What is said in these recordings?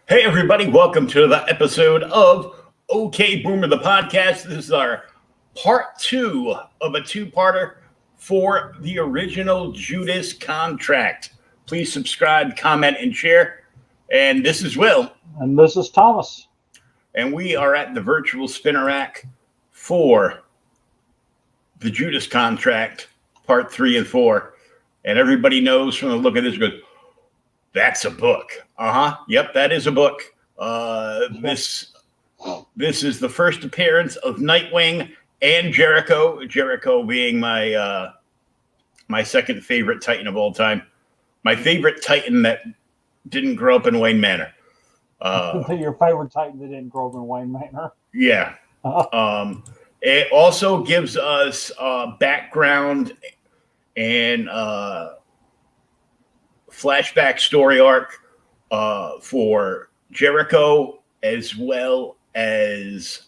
Hey, everybody, welcome to the episode of OK Boomer, the podcast. This is our part two of a two-parter for the original Judas Contract. Please subscribe, comment, and share. And this is Will. And this is Thomas. And we are at the virtual spinner rack for the Judas Contract, part 3 and 4. And everybody knows from the look of this, goes, that's a book. Yep, that is a book. This is the first appearance of Nightwing and Jericho. Jericho being my second favorite Titan of all time. My favorite Titan that didn't grow up in Wayne Manor. Your favorite Titan that didn't grow up in Wayne Manor. Yeah. It also gives us background and flashback story arc for Jericho, as well as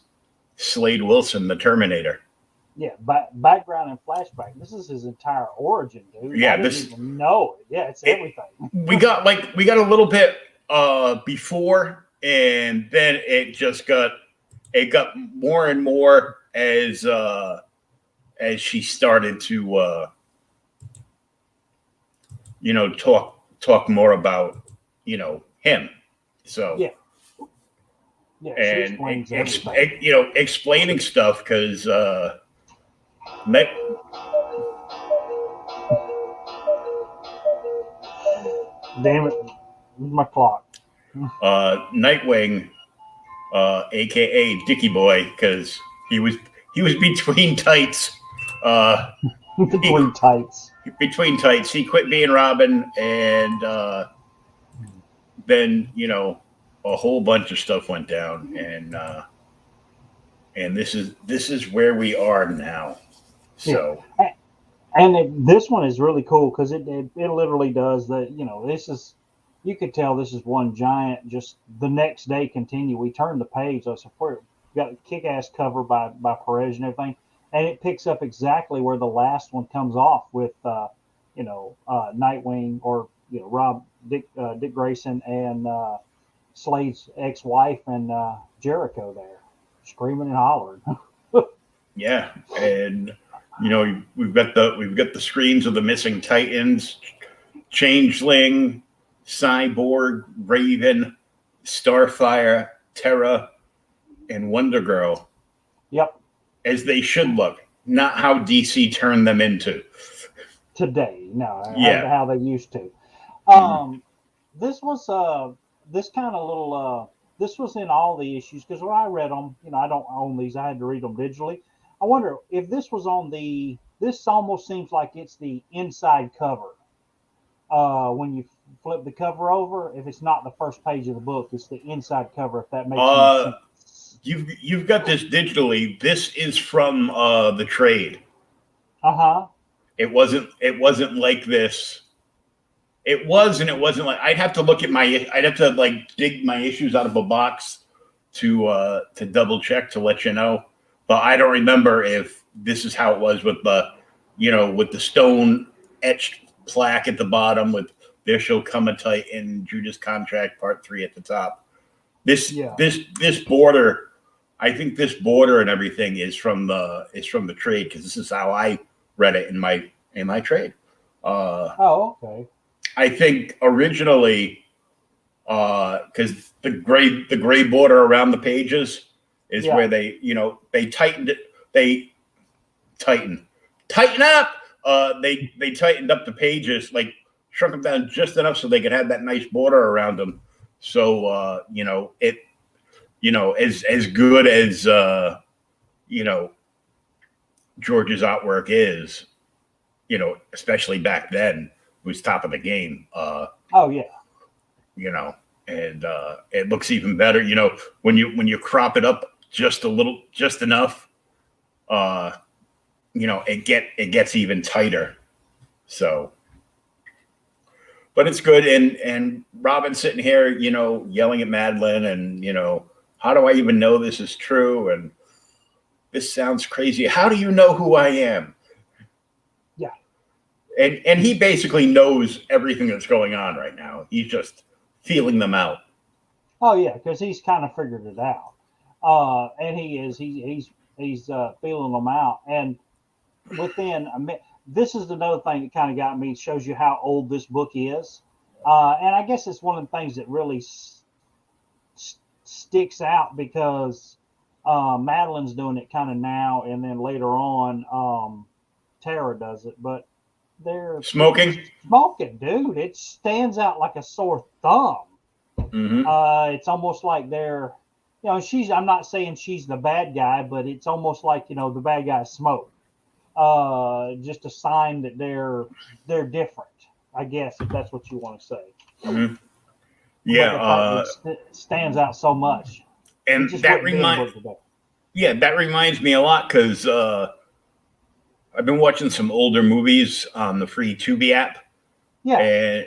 Slade Wilson, the Terminator. Yeah, background and flashback. This is his entire origin, dude. Yeah, I didn't even know it. Yeah, it's everything. We got a little bit before, and then it got more and more as she started to talk more about him. So yeah, and explaining stuff because damn it, where's my clock? Nightwing, aka Dickie Boy, because he was between tights. Between tights. Between tights, he quit being Robin, and then a whole bunch of stuff went down, and this is where we are now. So, yeah. And this one is really cool because it literally does that. This is, you could tell this is one giant. Just the next day, continue. We turn the page. So we got a kick-ass cover by Perez and everything. And it picks up exactly where the last one comes off with, Nightwing or Dick Grayson and Slade's ex-wife and Jericho there, screaming and hollering. Yeah, and we've got the screams of the missing Titans, Changeling, Cyborg, Raven, Starfire, Terra, and Wonder Girl. Yep. As they should look, not how DC turned them into today. No, yeah, how they used to. This was this kind of little. This was in all the issues because when I read them, I don't own these. I had to read them digitally. I wonder if this was on the. This almost seems like it's the inside cover. When you flip the cover over, if it's not the first page of the book, it's the inside cover. If that makes any sense. You've got this digitally. This is from the trade. It wasn't like this. It was, and it wasn't like. I'd have to dig my issues out of a box to double check to let you know. But I don't remember if this is how it was with the, with the stone etched plaque at the bottom with "There Shall Come a Titan, Judas Contract Part 3" at the top. This border. I think this border and everything is from the trade because this is how I read it in my trade. Okay. I think originally, because the gray border around the pages is where they tightened it. They tighten up. They tightened up the pages, like shrunk them down just enough so they could have that nice border around them. So it. As good as George's artwork is, especially back then, was top of the game. And it looks even better. When you crop it up just enough, it gets even tighter. So, but it's good. And Robin's sitting here, yelling at Madeline, and how do I even know this is true? And this sounds crazy. How do you know who I am? Yeah. And he basically knows everything that's going on right now. He's just feeling them out. Oh yeah, because he's kind of figured it out, and he's feeling them out. And within a minute, this is another thing that kind of got me. Shows you how old this book is, and I guess it's one of the things that really sticks out because Madeline's doing it kind of now, and then later on, Tara does it. But they're Smoking, dude. It stands out like a sore thumb. Mm-hmm. It's almost like they're, she's. I'm not saying she's the bad guy, but it's almost like the bad guy smoke. Just a sign that they're different. I guess if that's what you want to say. Mm-hmm. Yeah, stands out so much. And that reminds me a lot because I've been watching some older movies on the free Tubi app. Yeah.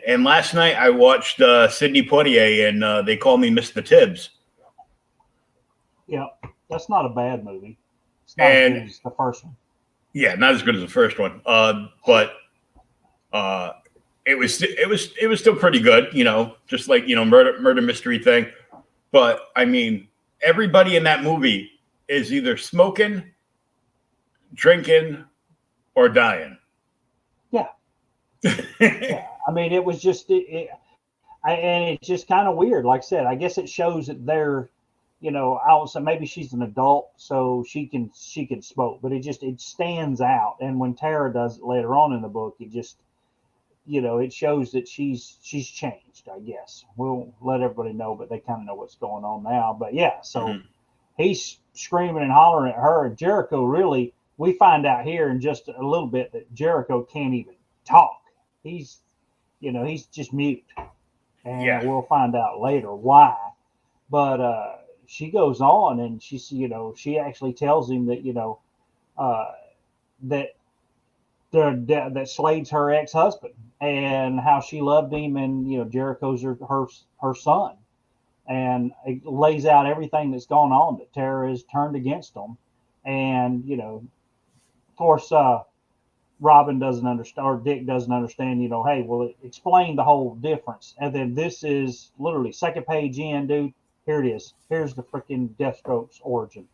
And last night I watched Sidney Poitier and They Call Me Mr. Tibbs. Yeah, that's not a bad movie. It's not as good as the first one. Yeah, not as good as the first one. But it was still pretty good, just like murder mystery thing. But I mean, everybody in that movie is either smoking, drinking, or dying. Yeah. Yeah. I mean, it was just and it's just kind of weird. Like I said, I guess it shows that they're, I would say maybe she's an adult, so she can smoke, but it stands out. And when Tara does it later on in the book, it just, it shows that she's changed. I guess we'll let everybody know, but they kind of know what's going on now. But yeah, so he's screaming and hollering at her, and Jericho really. We find out here in just a little bit that Jericho can't even talk. He's just mute, and we'll find out later why. But she goes on, and she actually tells him that that Slade's her ex-husband, and how she loved him, and Jericho's her son, and it lays out everything that's gone on, that Tara has turned against them, and of course, Robin doesn't understand, or Dick doesn't understand, hey, well, explain the whole difference. And then this is literally second page in, dude. Here it is. Here's the freaking Deathstroke's origin.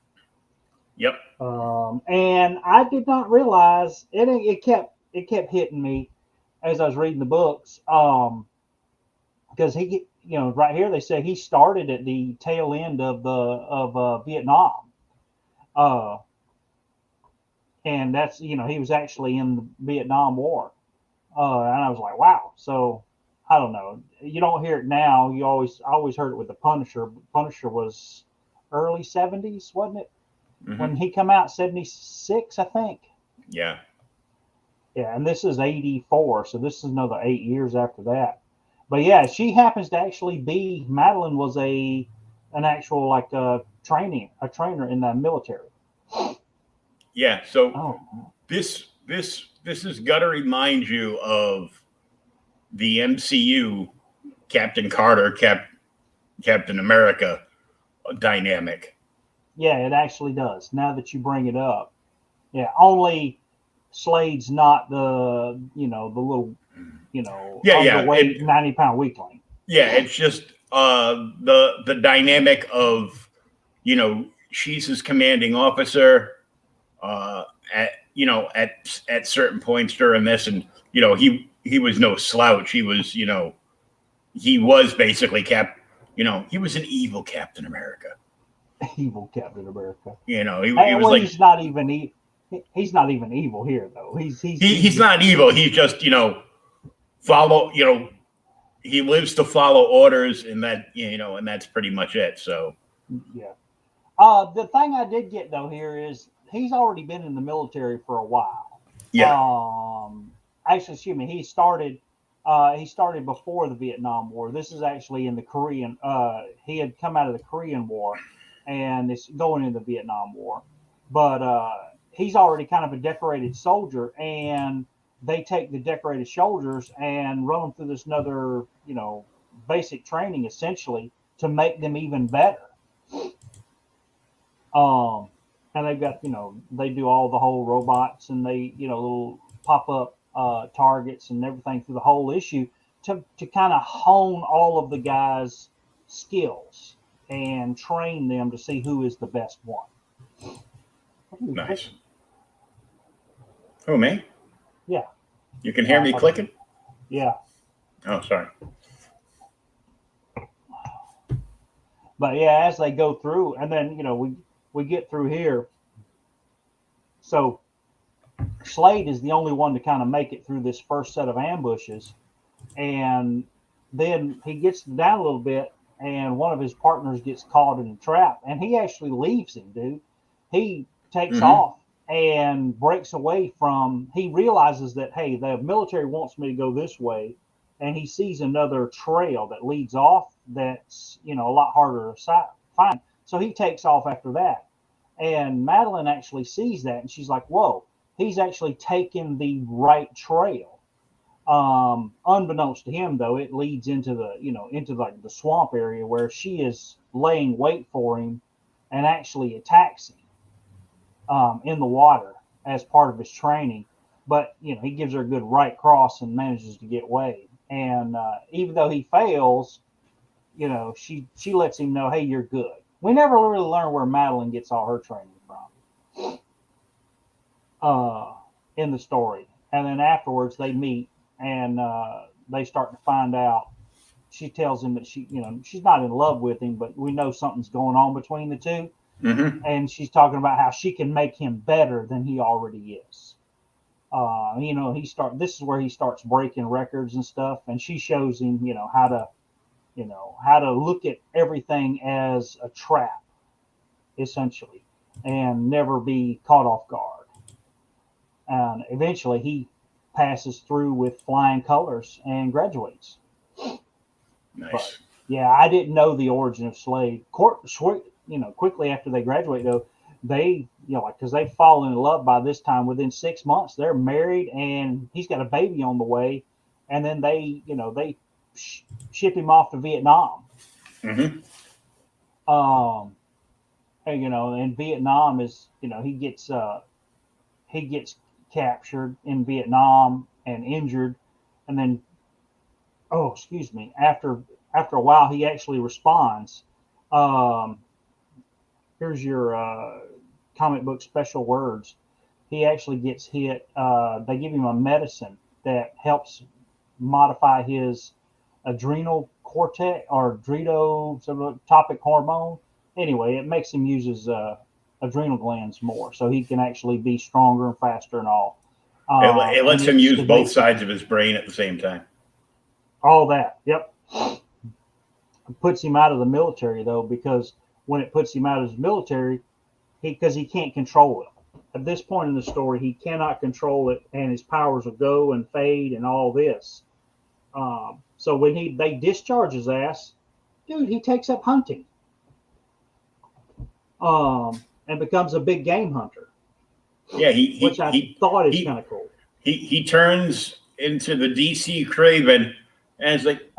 Yep. And I did not realize it kept hitting me as I was reading the books. Because he, right here they say he started at the tail end of Vietnam. And that's, he was actually in the Vietnam War. And I was like, wow. So I don't know. You don't hear it now. I always heard it with the Punisher. Punisher was early 70s, wasn't it? Mm-hmm. When he come out, 76, I think. Yeah. Yeah, and this is 84, so this is another 8 years after that. But yeah, she happens to actually be, Madeline was an actual like a trainer in the military. Yeah, so this has got to remind you of the MCU Captain Carter, Captain America dynamic. Yeah, it actually does. Now that you bring it up, yeah. Only Slade's not the the little underweight 90-pound weakling. Yeah, it's just the dynamic of she's his commanding officer. At certain points during this, and he was no slouch. He was he was basically he was an evil Captain America. Evil Captain America. He was like, he's not even evil here though. He's not evil. He's just follow. He lives to follow orders, and that and that's pretty much it. So yeah. The thing I did get though here is he's already been in the military for a while. Yeah. Actually, excuse me. He started before the Vietnam War. This is actually in the Korean. He had come out of the Korean War, and it's going into the Vietnam War. But he's already kind of a decorated soldier, and they take the decorated soldiers and run them through this another, basic training essentially to make them even better. And they've got, they do all the whole robots, and they, little pop-up targets and everything through the whole issue to kind of hone all of the guys' skills and train them to see who is the best one. Nice. Oh, me? Yeah. You can hear me clicking? Yeah. Oh, sorry. But yeah, as they go through, and then, we get through here. So Slade is the only one to kind of make it through this first set of ambushes. And then he gets down a little bit, and one of his partners gets caught in a trap, and he actually leaves him, dude. He takes off and breaks away from, he realizes that, hey, the military wants me to go this way, and he sees another trail that leads off that's, a lot harder to find. So he takes off after that. And Madeline actually sees that, and she's like, whoa, he's actually taken the right trail. Unbeknownst to him, though, it leads into the swamp area where she is laying wait for him and actually attacks him in the water as part of his training. But, he gives her a good right cross and manages to get away. And even though he fails, she lets him know, hey, you're good. We never really learn where Madeline gets all her training from in the story. And then afterwards they meet, and they start to find out. She tells him that she's not in love with him, but we know something's going on between the two. And she's talking about how she can make him better than he already is. This is where he starts breaking records and stuff, and she shows him, how to look at everything as a trap, essentially, and never be caught off guard. And eventually he passes through with flying colors and graduates. Nice. But, yeah, I didn't know the origin of Slade. Quickly after they graduate, though, they, because they've fallen in love by this time. Within 6 months, they're married, and he's got a baby on the way. And then they ship him off to Vietnam. And Vietnam is, he gets captured in Vietnam and injured, and then, after a while, he actually responds. Here's your comic book special words. He actually gets hit. They give him a medicine that helps modify his adrenal cortex or adrenotopic hormone. Anyway, it makes him use his adrenal glands more, so he can actually be stronger and faster and all. It lets him use both sides of his brain at the same time. All that, yep. It puts him out of the military, though, because when it puts him out of his military, because he can't control it. At this point in the story, he cannot control it, and his powers will go and fade and all this. So when they discharge his ass, dude, he takes up hunting. And becomes a big game hunter. Yeah, which I thought is kind of cool. He turns into the DC Craven, and it's like,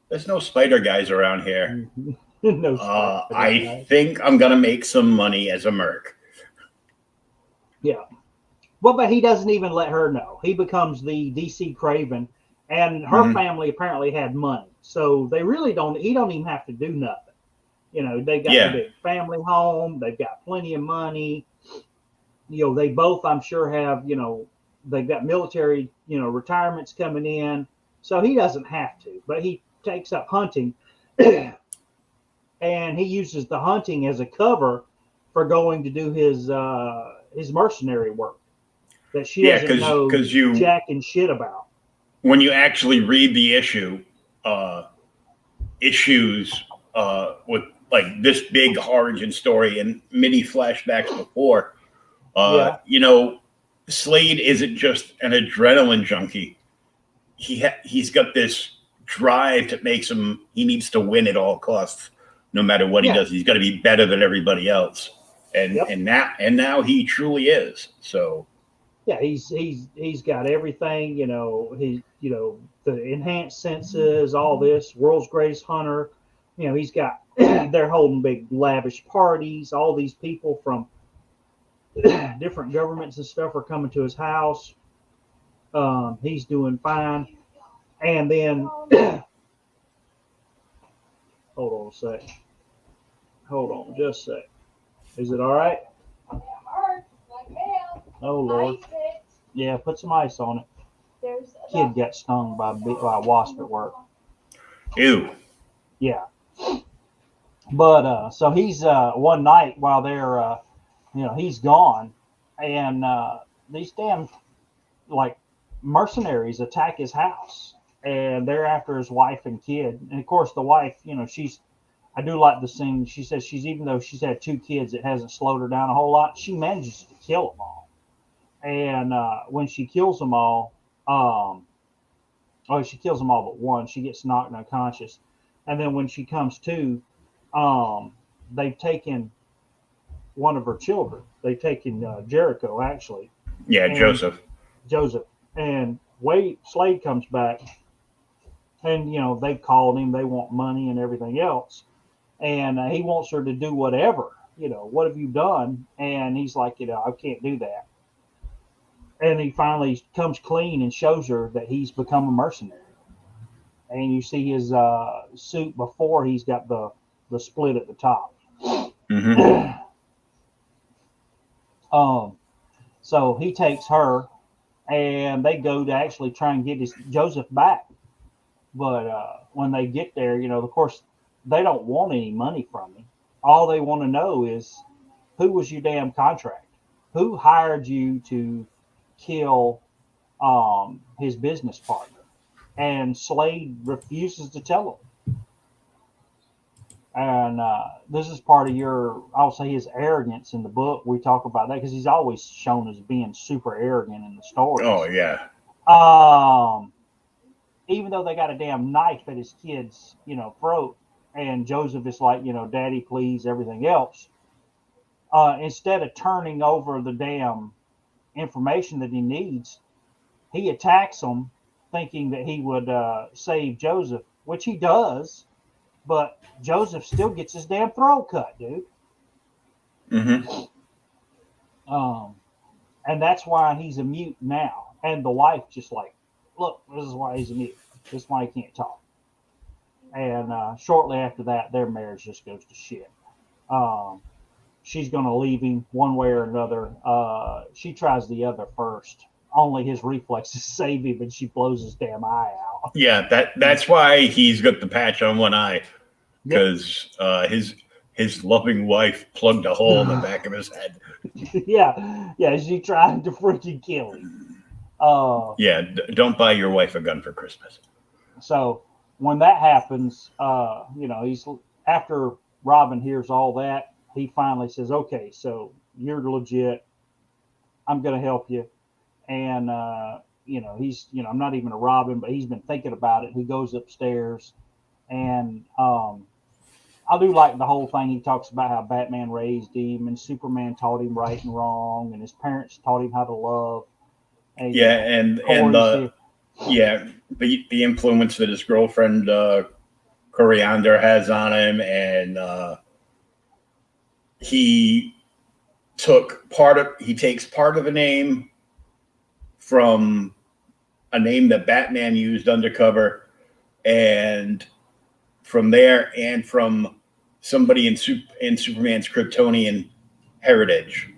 there's no spider guys around here. No. I think I'm gonna make some money as a merc. Yeah. Well, but he doesn't even let her know. He becomes the DC Craven, and her family apparently had money, so they really don't. He don't even have to do nothing. They got a big family home. They've got plenty of money. They both, I'm sure, have, they've got military, retirements coming in. So he doesn't have to, but he takes up hunting and he uses the hunting as a cover for going to do his mercenary work that she doesn't know jack and shit about. When you actually read the issues with like this big origin story and many flashbacks before, Slade isn't just an adrenaline junkie. He's got this drive that makes him, he needs to win at all costs. No matter what he does, he's got to be better than everybody else. And now he truly is. So yeah, he's got everything, the enhanced senses, all this, world's greatest hunter. He's got, they're holding big lavish parties. All these people from different governments and stuff are coming to his house. He's doing fine. And then Hold on a sec. Hold on just a sec. Is it all right? Oh, Lord. Yeah, put some ice on it. Kid got stung by a wasp at work. Ew. Yeah. But so he's one night while they're he's gone, and these damn like mercenaries attack his house, and they're after his wife and kid. And of course, the wife, I do like the scene. She says even though she's had 2 kids, it hasn't slowed her down a whole lot. She manages to kill them all, and when she kills them all, she kills them all but one. She gets knocked unconscious, and then when she comes to, they've taken one of her children. They've taken Jericho, actually. Yeah, Joseph. And Slade comes back, and they've called him. They want money and everything else, and he wants her to do whatever. What have you done? And he's like, I can't do that. And he finally comes clean and shows her that he's become a mercenary. And you see his suit before he's got the split at the top. Mm-hmm. So he takes her, and they go to actually try and get Joseph back. But when they get there, of course, they don't want any money from him. All they want to know is, who was your damn contract? Who hired you to kill his business partner? And Slade refuses to tell him. And this is part of I'll say his arrogance in the book. We talk about that because he's always shown as being super arrogant in the stories. Oh, yeah. Even though they got a damn knife at his kid's, throat, and Joseph is like, Daddy, please, everything else. Instead of turning over the damn information that he needs, he attacks him, thinking that he would save Joseph, which he does, but Joseph still gets his damn throat cut, dude. Mm-hmm. And that's why he's a mute now. And the wife just like, look, this is why he's a mute. This is why he can't talk. And shortly after that, their marriage just goes to shit. She's going to leave him one way or another. She tries the other first. Only his reflexes save him, and she blows his damn eye out. Yeah, that's why he's got the patch on one eye, because his loving wife plugged a hole in the back of his head. Yeah, she tried to freaking kill him. Don't buy your wife a gun for Christmas. So when that happens, he's after Robin hears all that, he finally says, "Okay, so you're legit. I'm going to help you." And he's I'm not even a Robin, but he's been thinking about it. He goes upstairs, and I do like the whole thing. He talks about how Batman raised him, and Superman taught him right and wrong, and his parents taught him how to love. And, the influence that his girlfriend Coriander has on him, and he takes part of a name from a name that Batman used undercover, and from there, and from somebody in Superman's Kryptonian heritage,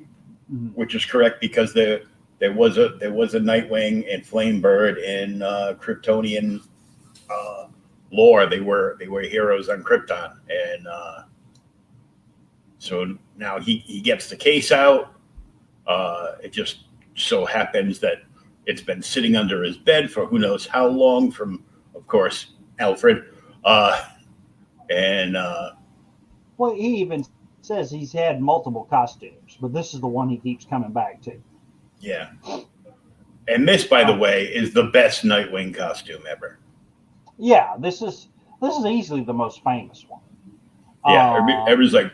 mm-hmm. which is correct because there was a Nightwing and Flamebird in Kryptonian lore. They were heroes on Krypton, and so now he gets the case out. It just so happens that it's been sitting under his bed for who knows how long, from, of course, Alfred. Well, he even says he's had multiple costumes, but this is the one he keeps coming back to. Yeah. And this, by the way, is the best Nightwing costume ever. Yeah, this is easily the most famous one. Yeah, everybody's like,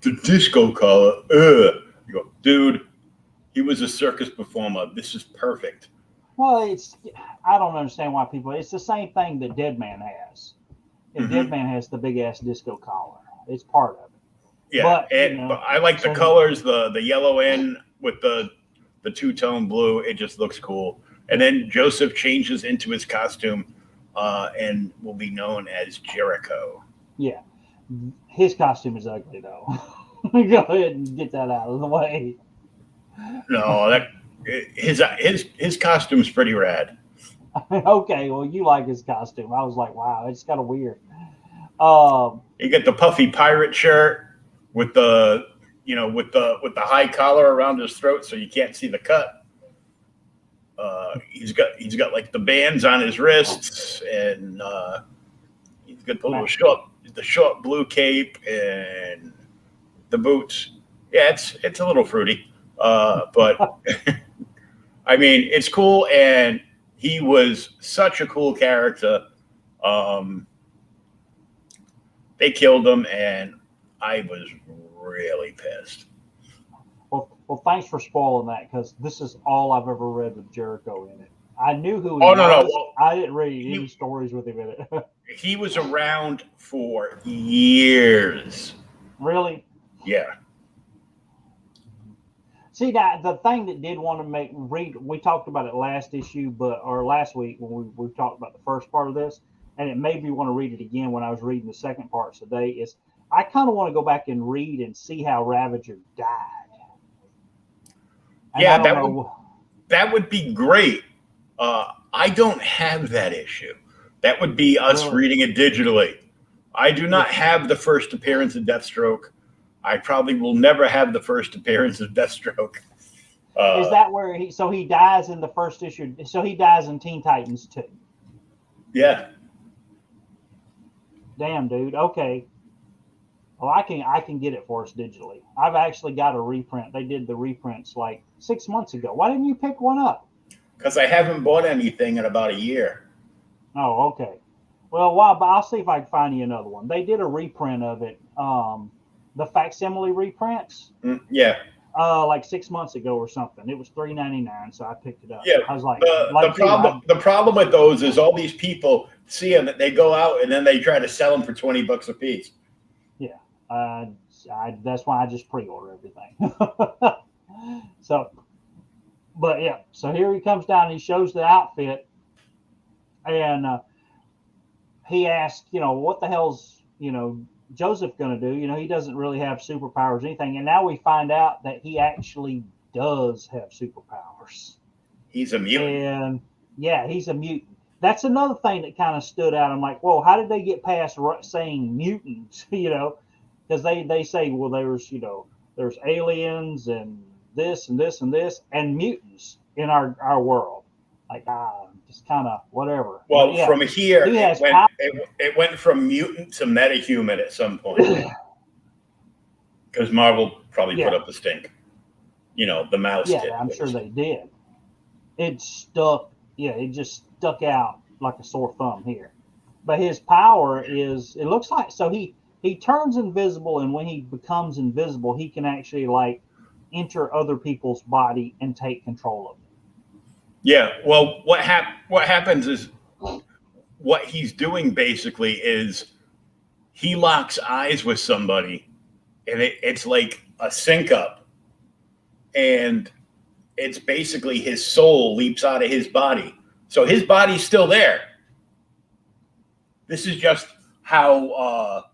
the disco collar. You go, dude, he was a circus performer. This is perfect. Well, I don't understand why people. It's the same thing that Deadman has. And mm-hmm. Deadman has the big ass disco collar. It's part of it. Yeah, but I like the colors, the yellow in with the two-tone blue. It just looks cool. And then Joseph changes into his costume and will be known as Jericho. Yeah. His costume is ugly, though. Go ahead and get that out of the way. No, that his costume's pretty rad. Okay, well, you like his costume. I was like, wow, it's kind of weird. You get the puffy pirate shirt with the with the high collar around his throat, so you can't see the cut. He's got like the bands on his wrists, and he's got the little short blue cape and the boots. Yeah, it's a little fruity, but I mean it's cool, and he was such a cool character. They killed him, and I was really pissed. Well, thanks for spoiling that, because this is all I've ever read with Jericho in it. I knew who he was. No. Well, I didn't read any stories with him in it. He was around for years. Really? Yeah. See, that the thing that did want to read, we talked about it last issue, or last week when we talked about the first part of this, and it made me want to read it again when I was reading the second part today, is I kind of want to go back and read and see how Ravager died. And yeah, that would be great. I don't have that issue. That would be us reading it digitally. I do not have the first appearance of Deathstroke. I probably will never have the first appearance of Deathstroke. Is that where he dies in the first issue? So he dies in Teen Titans too. Yeah. Damn, dude. Okay. Well, I can get it for us digitally. I've actually got a reprint. They did the reprints like 6 months ago. Why didn't you pick one up? Because I haven't bought anything in about a year. Oh, okay. Well, but I'll see if I can find you another one. They did a reprint of it. The facsimile reprints. Yeah. Like 6 months ago or something. It was $3.99, so I picked it up. Yeah. I was like, the problem with those is all these people see them, they go out and then they try to sell them for $20 a piece. Yeah. That's why I just pre-order everything. So, but yeah. So here he comes down. And he shows the outfit, and he asks, what the hell's Joseph going to do? He doesn't really have superpowers or anything. And now we find out that he actually does have superpowers. He's a mutant. And yeah, he's a mutant. That's another thing that kind of stood out. I'm like, well, how did they get past saying mutants? Because they say, well, there's aliens and this and this and this and mutants in our world. Like, just kind of whatever. Well, yeah, from here, it went from mutant to metahuman at some point. Because Marvel probably put up a stink. The mouse did. Yeah, I'm sure they did. It stuck. Yeah, it just stuck out like a sore thumb here. But his power is, it looks like, so he turns invisible, and when he becomes invisible, he can actually like enter other people's body and take control of them. Yeah, well, what happens is what he's doing basically is he locks eyes with somebody, and it's like a sync up, and it's basically his soul leaps out of his body. So his body's still there. This is just how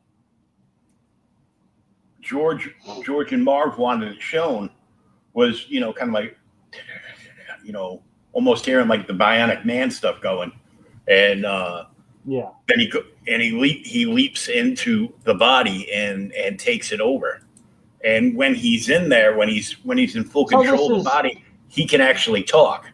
George and Marv wanted it shown, was, kind of like, almost hearing like the Bionic Man stuff going, and then he leaps into the body and takes it over. And when he's in there, when he's in full control of the body, he can actually talk.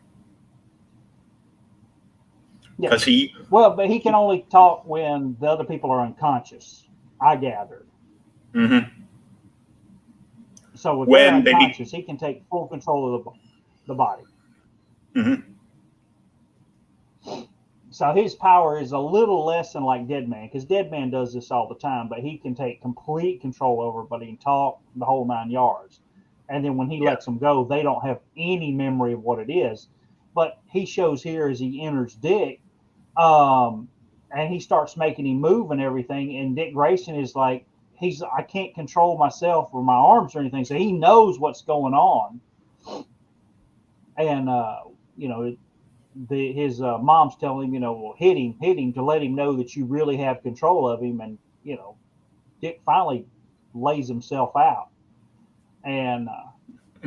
Because but he can only talk when the other people are unconscious, I gathered. Mm-hmm. So when they're unconscious, he can take full control of the body. Mm-hmm. So his power is a little less than like Deadman, because Deadman does this all the time, but he can take complete control over it, but he can talk the whole 9 yards. And then when he lets them go, they don't have any memory of what it is. But he shows here as he enters Dick, and he starts making him move and everything. And Dick Grayson is like, I can't control myself or my arms or anything. So he knows what's going on. And, his mom's telling him, well, hit him to let him know that you really have control of him, and Dick finally lays himself out, and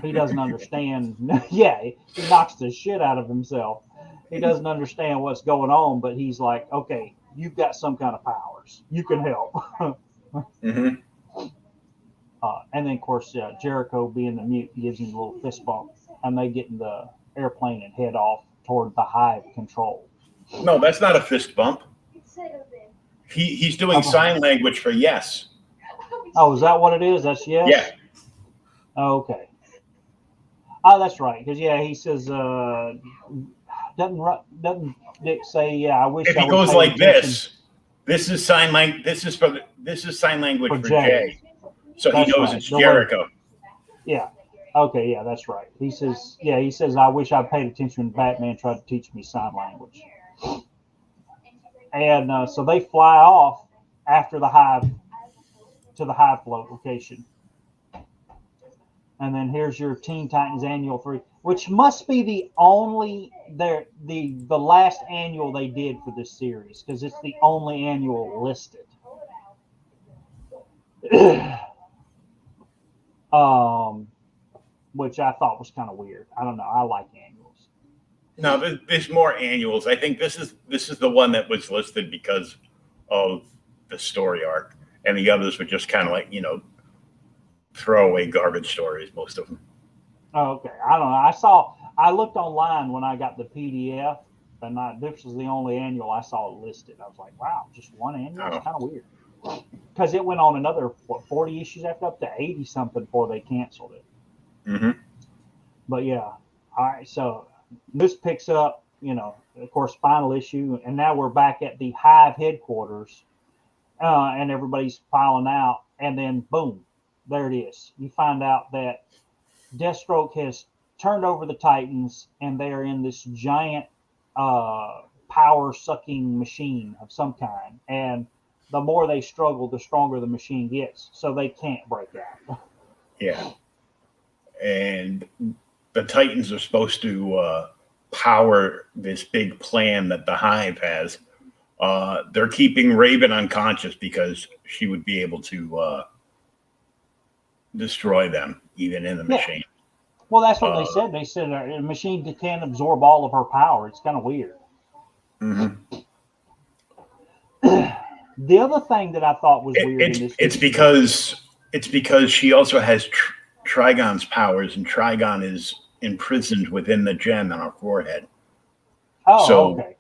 he doesn't understand. Yeah, he knocks the shit out of himself. He doesn't understand what's going on, but he's like, okay, you've got some kind of powers. You can help. Mm-hmm. And then, of course, Jericho, being the mute, gives him a little fist bump, and they get in the airplane and head off toward the hive control. No, that's not a fist bump. He's doing sign language for yes. Oh, is that what it is? That's yes? Yeah. Okay. Oh, that's right. Because, yeah, he says, doesn't Dick say, yeah, I wish if I he would goes pay like attention. this is sign language. This is sign language for Jay. So That's he knows right. it's Jericho. Yeah. Okay, yeah, that's right. He says, I wish I'd paid attention when Batman tried to teach me sign language. And so they fly off after the hive to the hive float location. And then here's your Teen Titans Annual 3, which must be the only the last annual they did for this series, because it's the only annual listed. Which I thought was kind of weird. I don't know. I like annuals. No, there's more annuals. I think this is the one that was listed because of the story arc, and the others were just kind of like, throwaway garbage stories, most of them. Oh, okay. I don't know. I looked online when I got the PDF, and this was the only annual I saw listed. I was like, wow, just one annual? It's kind of weird. Because it went on another, 40 issues after, up to 80 something before they canceled it. Mm-hmm. But yeah. All right. So this picks up, of course, final issue. And now we're back at the Hive headquarters, and everybody's filing out. And then, boom, there it is. You find out that Deathstroke has turned over the Titans, and they are in this giant power-sucking machine of some kind. And the more they struggle, the stronger the machine gets, so they can't break out. Yeah. And the Titans are supposed to power this big plan that the Hive has. They're keeping Raven unconscious because she would be able to destroy them, even in the machine. Well, that's what they said. They said a machine can't absorb all of her power. It's kind of weird. Mm-hmm. The other thing that I thought was weird it's because she also has Trigon's powers, and Trigon is imprisoned within the gem on her forehead. Oh, so okay.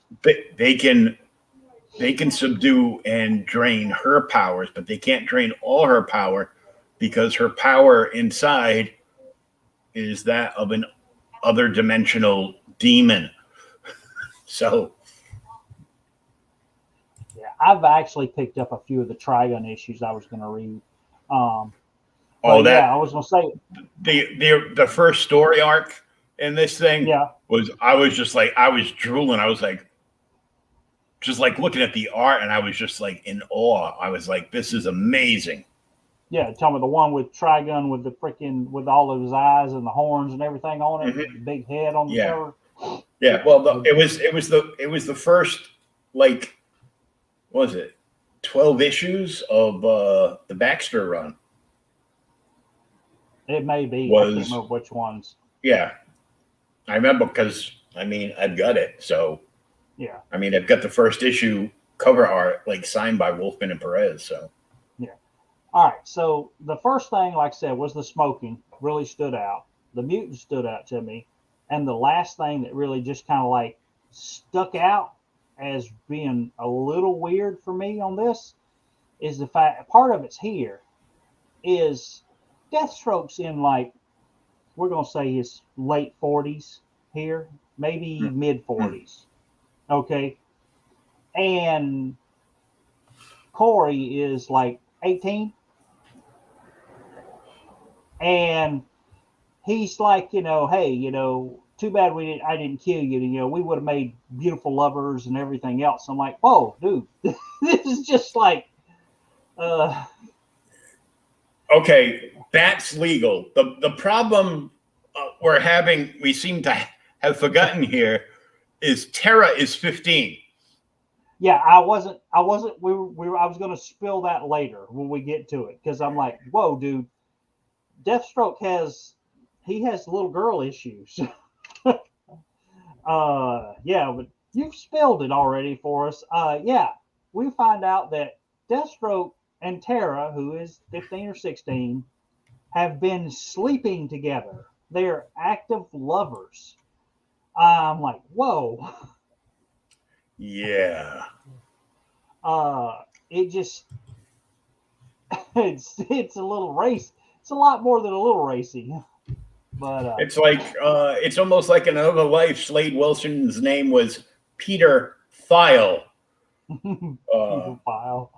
They can subdue and drain her powers, but they can't drain all her power because her power inside is that of an other dimensional demon. So yeah, I've actually picked up a few of the Trigon issues I was going to read. I was going to say the first story arc in this thing was I was drooling. I was like, just like looking at the art, and I was just like in awe. I was like, this is amazing. Yeah, tell me the one with Trigon with all of his eyes and the horns and everything on it, the big head on the cover. Yeah, well, it was the first, like, what was it, 12 issues of the Baxter run. It may be. I can't remember which ones. Yeah, I remember because I've got it. So yeah, I've got the first issue cover art like signed by Wolfman and Perez. So. All right, so the first thing, like I said, was the smoking. Really stood out. The mutant stood out to me. And the last thing that really just kind of like stuck out as being a little weird for me on this is the fact, part of it's here, is Deathstroke's in, like, we're going to say his late 40s here, maybe mid 40s. Okay. And Corey is like 18. And he's like, hey, too bad I didn't kill you. We would have made beautiful lovers and everything else. I'm like, whoa, dude, this is just like, okay, that's legal. The problem we seem to have forgotten here is Tara is 15. Yeah, I wasn't. I was going to spill that later when we get to it because I'm like, whoa, dude, Deathstroke has little girl issues. Yeah, but you've spilled it already for us. Yeah, we find out that Deathstroke and Tara, who is 15 or 16, have been sleeping together. They're active lovers. I'm like, whoa. Yeah. It just it's a little race. It's a lot more than a little racy. But it's like it's almost like in another life, Slade Wilson's name was Peter File. Peter File.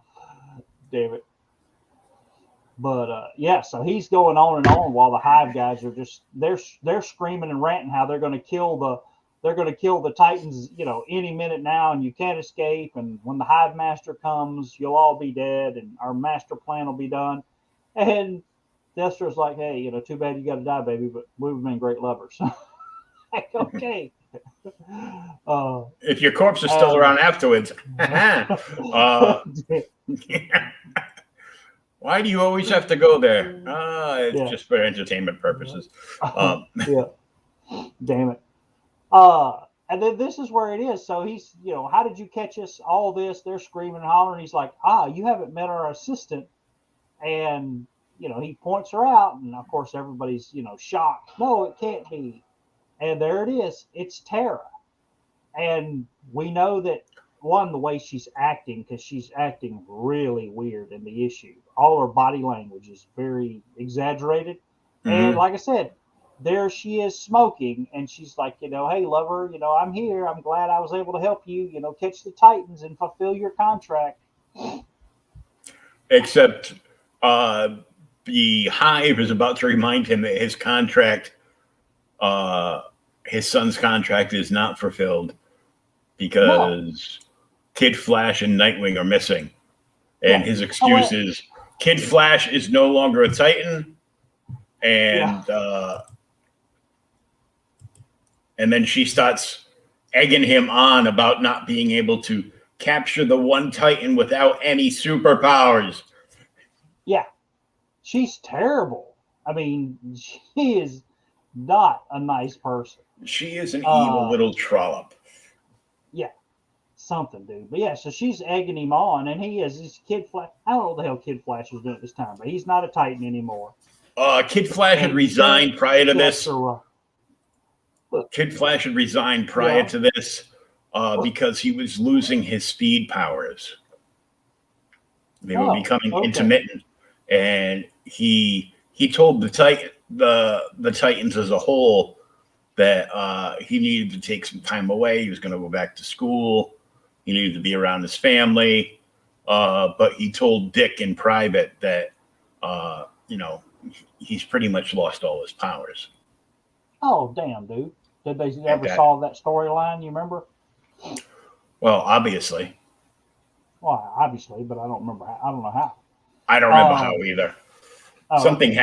Damn it. But yeah, so he's going on and on while the Hive guys are just they're screaming and ranting how they're going to kill the Titans, any minute now, and you can't escape. And when the Hive Master comes, you'll all be dead, and our master plan will be done. And Deathstroke's like, hey, too bad you got to die, baby, but we've been great lovers. Like, okay. If your corpse is still around afterwards, why do you always have to go there? It's just for entertainment purposes. Yeah. Damn it. And then this is where it is. So he's, how did you catch us? All this, they're screaming and hollering. He's like, you haven't met our assistant. And, he points her out. And of course, everybody's, shocked. No, it can't be. And there it is. It's Tara. And we know that, one, the way she's acting, because she's acting really weird in the issue. All her body language is very exaggerated. Mm-hmm. And like I said, there she is smoking, and she's like, hey, lover, I'm here. I'm glad I was able to help you, catch the Titans and fulfill your contract. Except the Hive is about to remind him that his contract, his son's contract, is not fulfilled because Kid Flash and Nightwing are missing. And his excuse is Kid Flash is no longer a Titan. And and then she starts egging him on about not being able to capture the one Titan without any superpowers. Yeah. She's terrible. I mean, she is not a nice person. She is an evil little trollop. Yeah. Something, dude. But yeah, so she's egging him on, and he is this Kid Flash. I don't know what the hell Kid Flash was doing at this time, but he's not a Titan anymore. Kid Flash had resigned prior to this. Kid Flash had resigned prior to this because he was losing his speed powers. They were becoming intermittent, and he told the Titans as a whole that he needed to take some time away. He was going to go back to school. He needed to be around his family. But he told Dick in private that he's pretty much lost all his powers. Oh, damn, dude. Did they ever solve that storyline? You remember? Well, obviously. Well, obviously, but I don't remember how. I don't know how. I don't remember how either. Something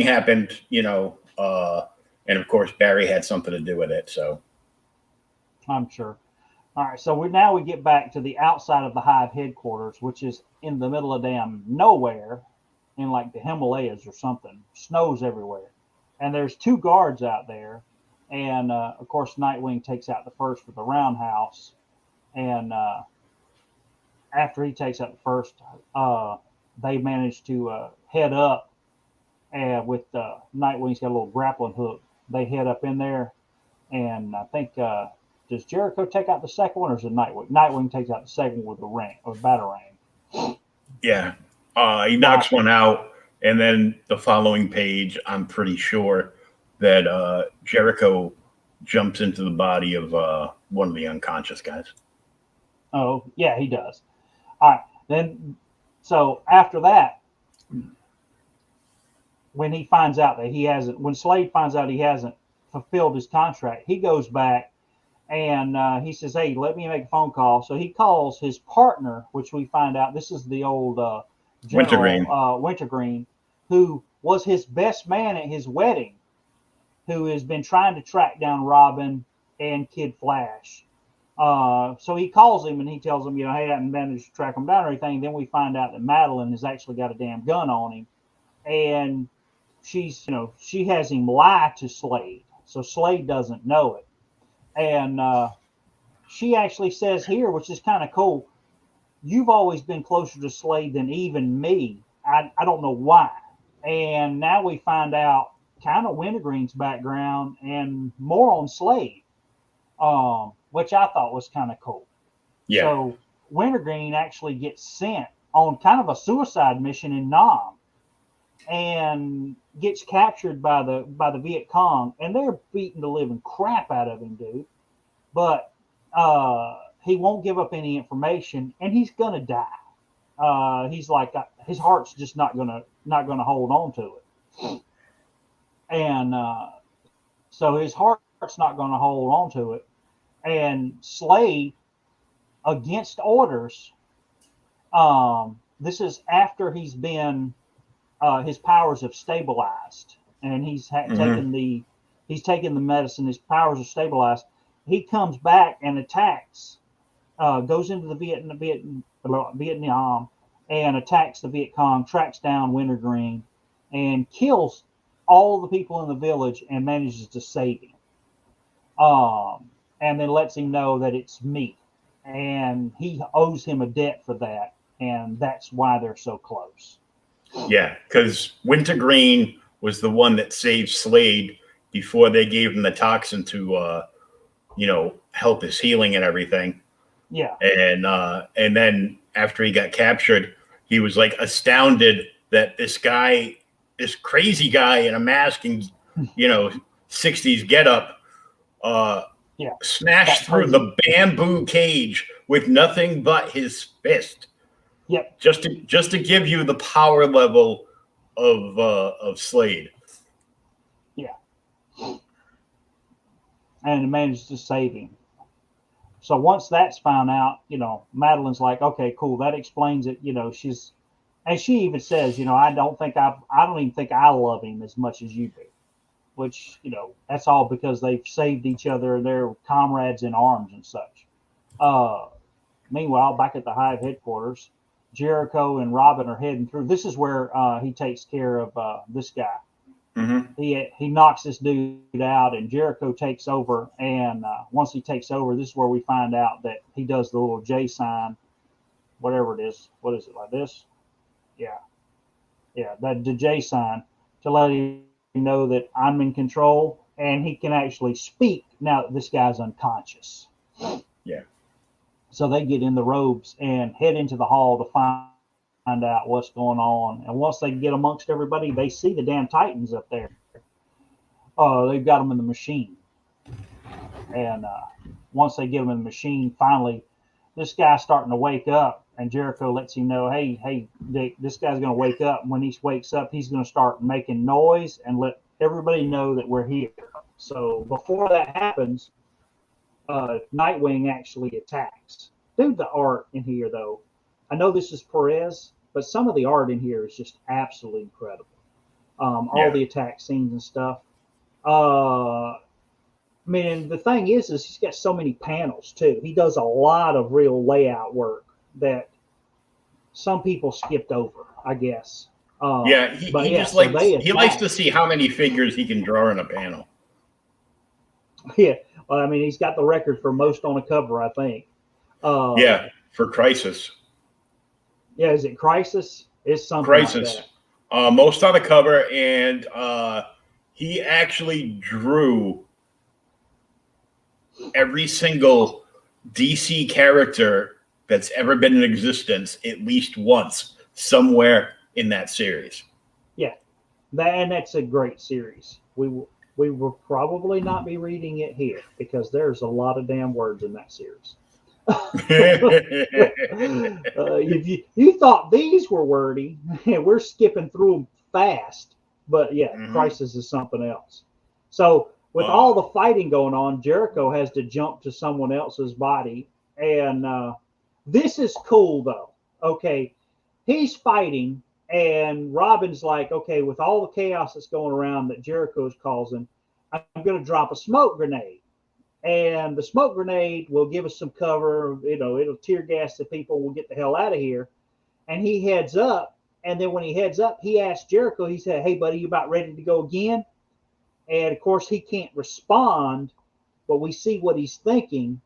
happened, and of course Barry had something to do with it. So I'm sure. All right, so we get back to the outside of the Hive headquarters, which is in the middle of damn nowhere, in like the Himalayas or something. Snow's everywhere, and there's two guards out there, and of course Nightwing takes out the first with the roundhouse, and after he takes out the first, they manage to head up, and with Nightwing's got a little grappling hook. They head up in there, and I think does Jericho take out the second one, or is it Nightwing? Nightwing takes out the second with the batarang. Yeah, he knocks one out, and then the following page, I'm pretty sure that Jericho jumps into the body of one of the unconscious guys. Oh, yeah, he does. All right, then. So after that, when Slade finds out he hasn't fulfilled his contract, he goes back and he says, "Hey, let me make a phone call." So he calls his partner, which we find out this is the old Wintergreen, who was his best man at his wedding, who has been trying to track down Robin and Kid Flash. So he calls him and he tells him, hey, I haven't managed to track him down or anything. Then we find out that Madeline has actually got a damn gun on him, and she has him lie to Slade, so Slade doesn't know it. And she actually says here, which is kind of cool, you've always been closer to Slade than even me. I don't know why. And now we find out kind of Wintergreen's background and more on Slade, which I thought was kind of cool. Yeah. So Wintergreen actually gets sent on kind of a suicide mission in Nam and gets captured by the Viet Cong, and they're beating the living crap out of him, dude. But he won't give up any information, and he's gonna die. He's like, his heart's just not gonna hold on to it, and so his heart's not gonna hold on to it. And Slade, against orders, this is after he's been his powers have stabilized, and he's taken the medicine. His powers are stabilized. He comes back and attacks, goes into the Vietnam and attacks the Viet Cong, tracks down Wintergreen, and kills all the people in the village and manages to save him. And then lets him know that it's me, and he owes him a debt for that, and that's why they're so close. Yeah, because Wintergreen was the one that saved Slade before they gave him the toxin to, help his healing and everything. Yeah. And then after he got captured, he was like astounded that this crazy guy in a mask and, 60s getup, smashed through the bamboo cage with nothing but his fist. Yep. Just to give you the power level of Slade. Yeah. And managed to save him. So once that's found out, Madeline's like, okay, cool. That explains it. And she even says, I don't even think I love him as much as you do, which, that's all because they've saved each other. They're comrades in arms and such. Meanwhile, back at the Hive headquarters, Jericho and Robin are heading through. This is where he takes care of this guy. Mm-hmm. He knocks this dude out, and Jericho takes over. And once he takes over, this is where we find out that he does the little J sign, whatever it is. What is it, like this? Yeah, the J sign to let him know that I'm in control, and he can actually speak now that this guy's unconscious. Yeah. So they get in the robes and head into the hall to find out what's going on. And once they get amongst everybody, they see the damn Titans up there. They've got them in the machine. And once they get them in the machine, finally, this guy's starting to wake up. And Jericho lets him know, hey, Dick, this guy's going to wake up. When he wakes up, he's going to start making noise and let everybody know that we're here. So before that happens, Nightwing actually attacks. Dude, the art in here, though, I know this is Perez, but some of the art in here is just absolutely incredible. All the attack scenes and stuff. The thing is he's got so many panels, too. He does a lot of real layout work that some people skipped over, I guess. He likes to see how many figures he can draw in a panel. Yeah. He's got the record for most on a cover, I think. For Crisis. Yeah, is it Crisis? It's something Crisis. Like that. Most on the cover, and he actually drew every single DC character that's ever been in existence at least once somewhere in that series. Yeah, and that's a great series. We will probably not be reading it here because there's a lot of damn words in that series. If you thought these were wordy, we're skipping through them fast. But Crisis is something else. So with all the fighting going on, Jericho has to jump to someone else's body. And this is cool, though. Okay, he's fighting. And Robin's like, okay, with all the chaos that's going around that Jericho's causing, I'm going to drop a smoke grenade. and the smoke grenade will give us some cover. It'll tear gas the people. We'll get the hell out of here. And he heads up. And then when he heads up, he asks Jericho, he said, hey, buddy, you about ready to go again? And of course, he can't respond, but we see what he's thinking.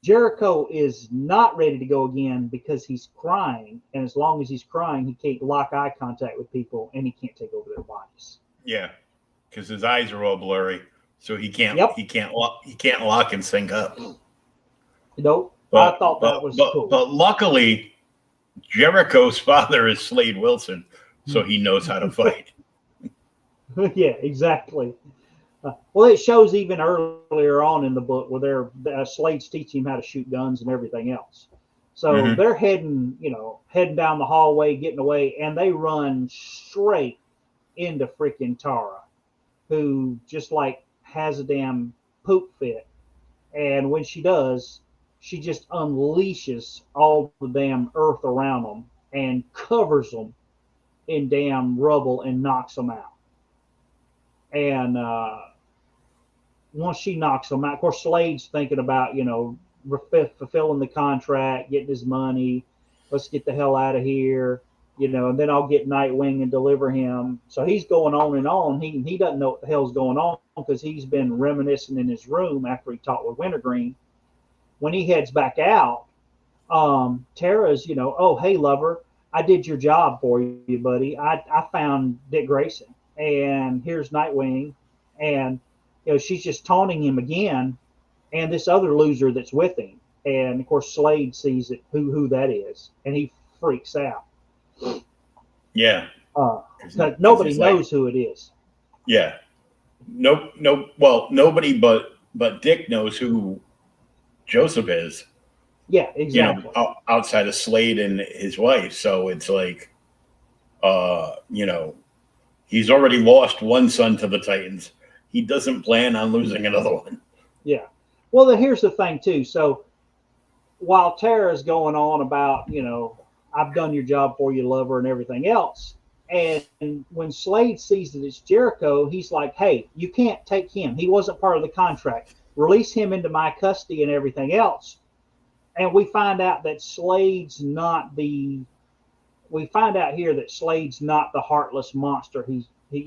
Jericho is not ready to go again because he's crying. And as long as he's crying, he can't lock eye contact with people and he can't take over their bodies. Yeah, because his eyes are all blurry. So he can't lock and sync up. Nope. I thought that was cool. But luckily, Jericho's father is Slade Wilson, so he knows how to fight. Yeah, exactly. Well, it shows even earlier on in the book where Slade's teaching him how to shoot guns and everything else. So they're heading down the hallway, getting away, and they run straight into freaking Tara, who just like has a damn poop fit. And when she does, she just unleashes all the damn earth around them and covers them in damn rubble and knocks them out. And once she knocks them out, of course, Slade's thinking about, fulfilling the contract, getting his money. Let's get the hell out of here, and then I'll get Nightwing and deliver him. So he's going on and on. He doesn't know what the hell's going on because he's been reminiscing in his room after he talked with Wintergreen. When he heads back out, Tara's, oh, hey, lover, I did your job for you, buddy. I found Dick Grayson, and here's Nightwing. And, she's just taunting him again, and this other loser that's with him. And, of course, Slade sees it, who that is, and he freaks out. Yeah. Nobody knows who it is. Yeah. Nope. Well, nobody but Dick knows who Joseph is. Yeah, exactly. Outside of Slade and his wife. So it's like, he's already lost one son to the Titans. He doesn't plan on losing another one. Yeah. Well, here's the thing, too. So while Tara's going on about, I've done your job for you, lover, and everything else, and when Slade sees that it's Jericho, he's like, hey, you can't take him. He wasn't part of the contract. Release him into my custody and everything else. And we find out that Slade's not the heartless monster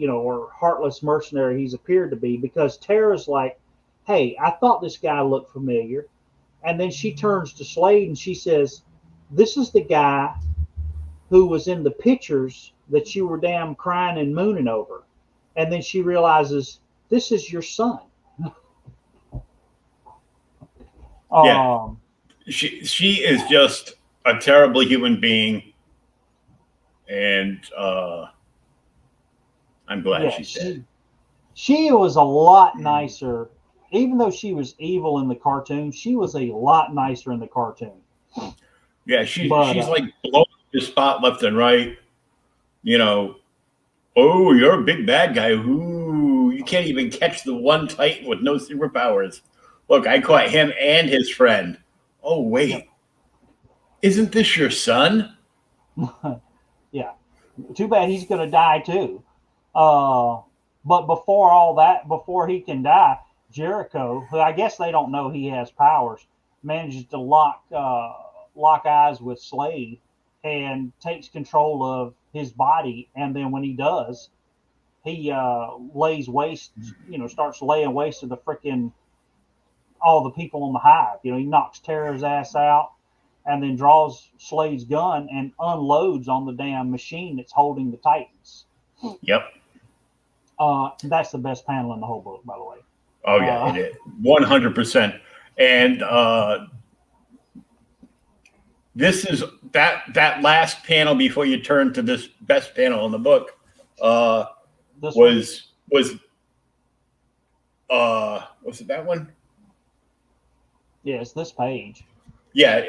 or heartless mercenary he's appeared to be, because Tara's like, hey, I thought this guy looked familiar. And then she turns to Slade and she says, this is the guy who was in the pictures that you were damn crying and mooning over. And then she realizes, this is your son. Yeah. She is just a terrible human being. And I'm glad she's dead. She was a lot nicer. Even though she was evil in the cartoon, she was a lot nicer in the cartoon. Yeah, she's like blowing the spot left and right. Oh, you're a big bad guy. Ooh, you can't even catch the one Titan with no superpowers. Look, I caught him and his friend. Oh, wait. Isn't this your son? Yeah. Too bad he's going to die, too. But before he can die, Jericho, who I guess they don't know he has powers, manages to lock eyes with Slade and takes control of his body. And then when he does, he lays waste, starts laying waste to the freaking all the people on the hive. He knocks Tara's ass out and then draws Slade's gun and unloads on the damn machine that's holding the Titans. Yep. That's the best panel in the whole book, by the way. Oh yeah, it is 100%. And this is that last panel before you turn to this best panel in the book. Was it that one? Yeah, it's this page. Yeah,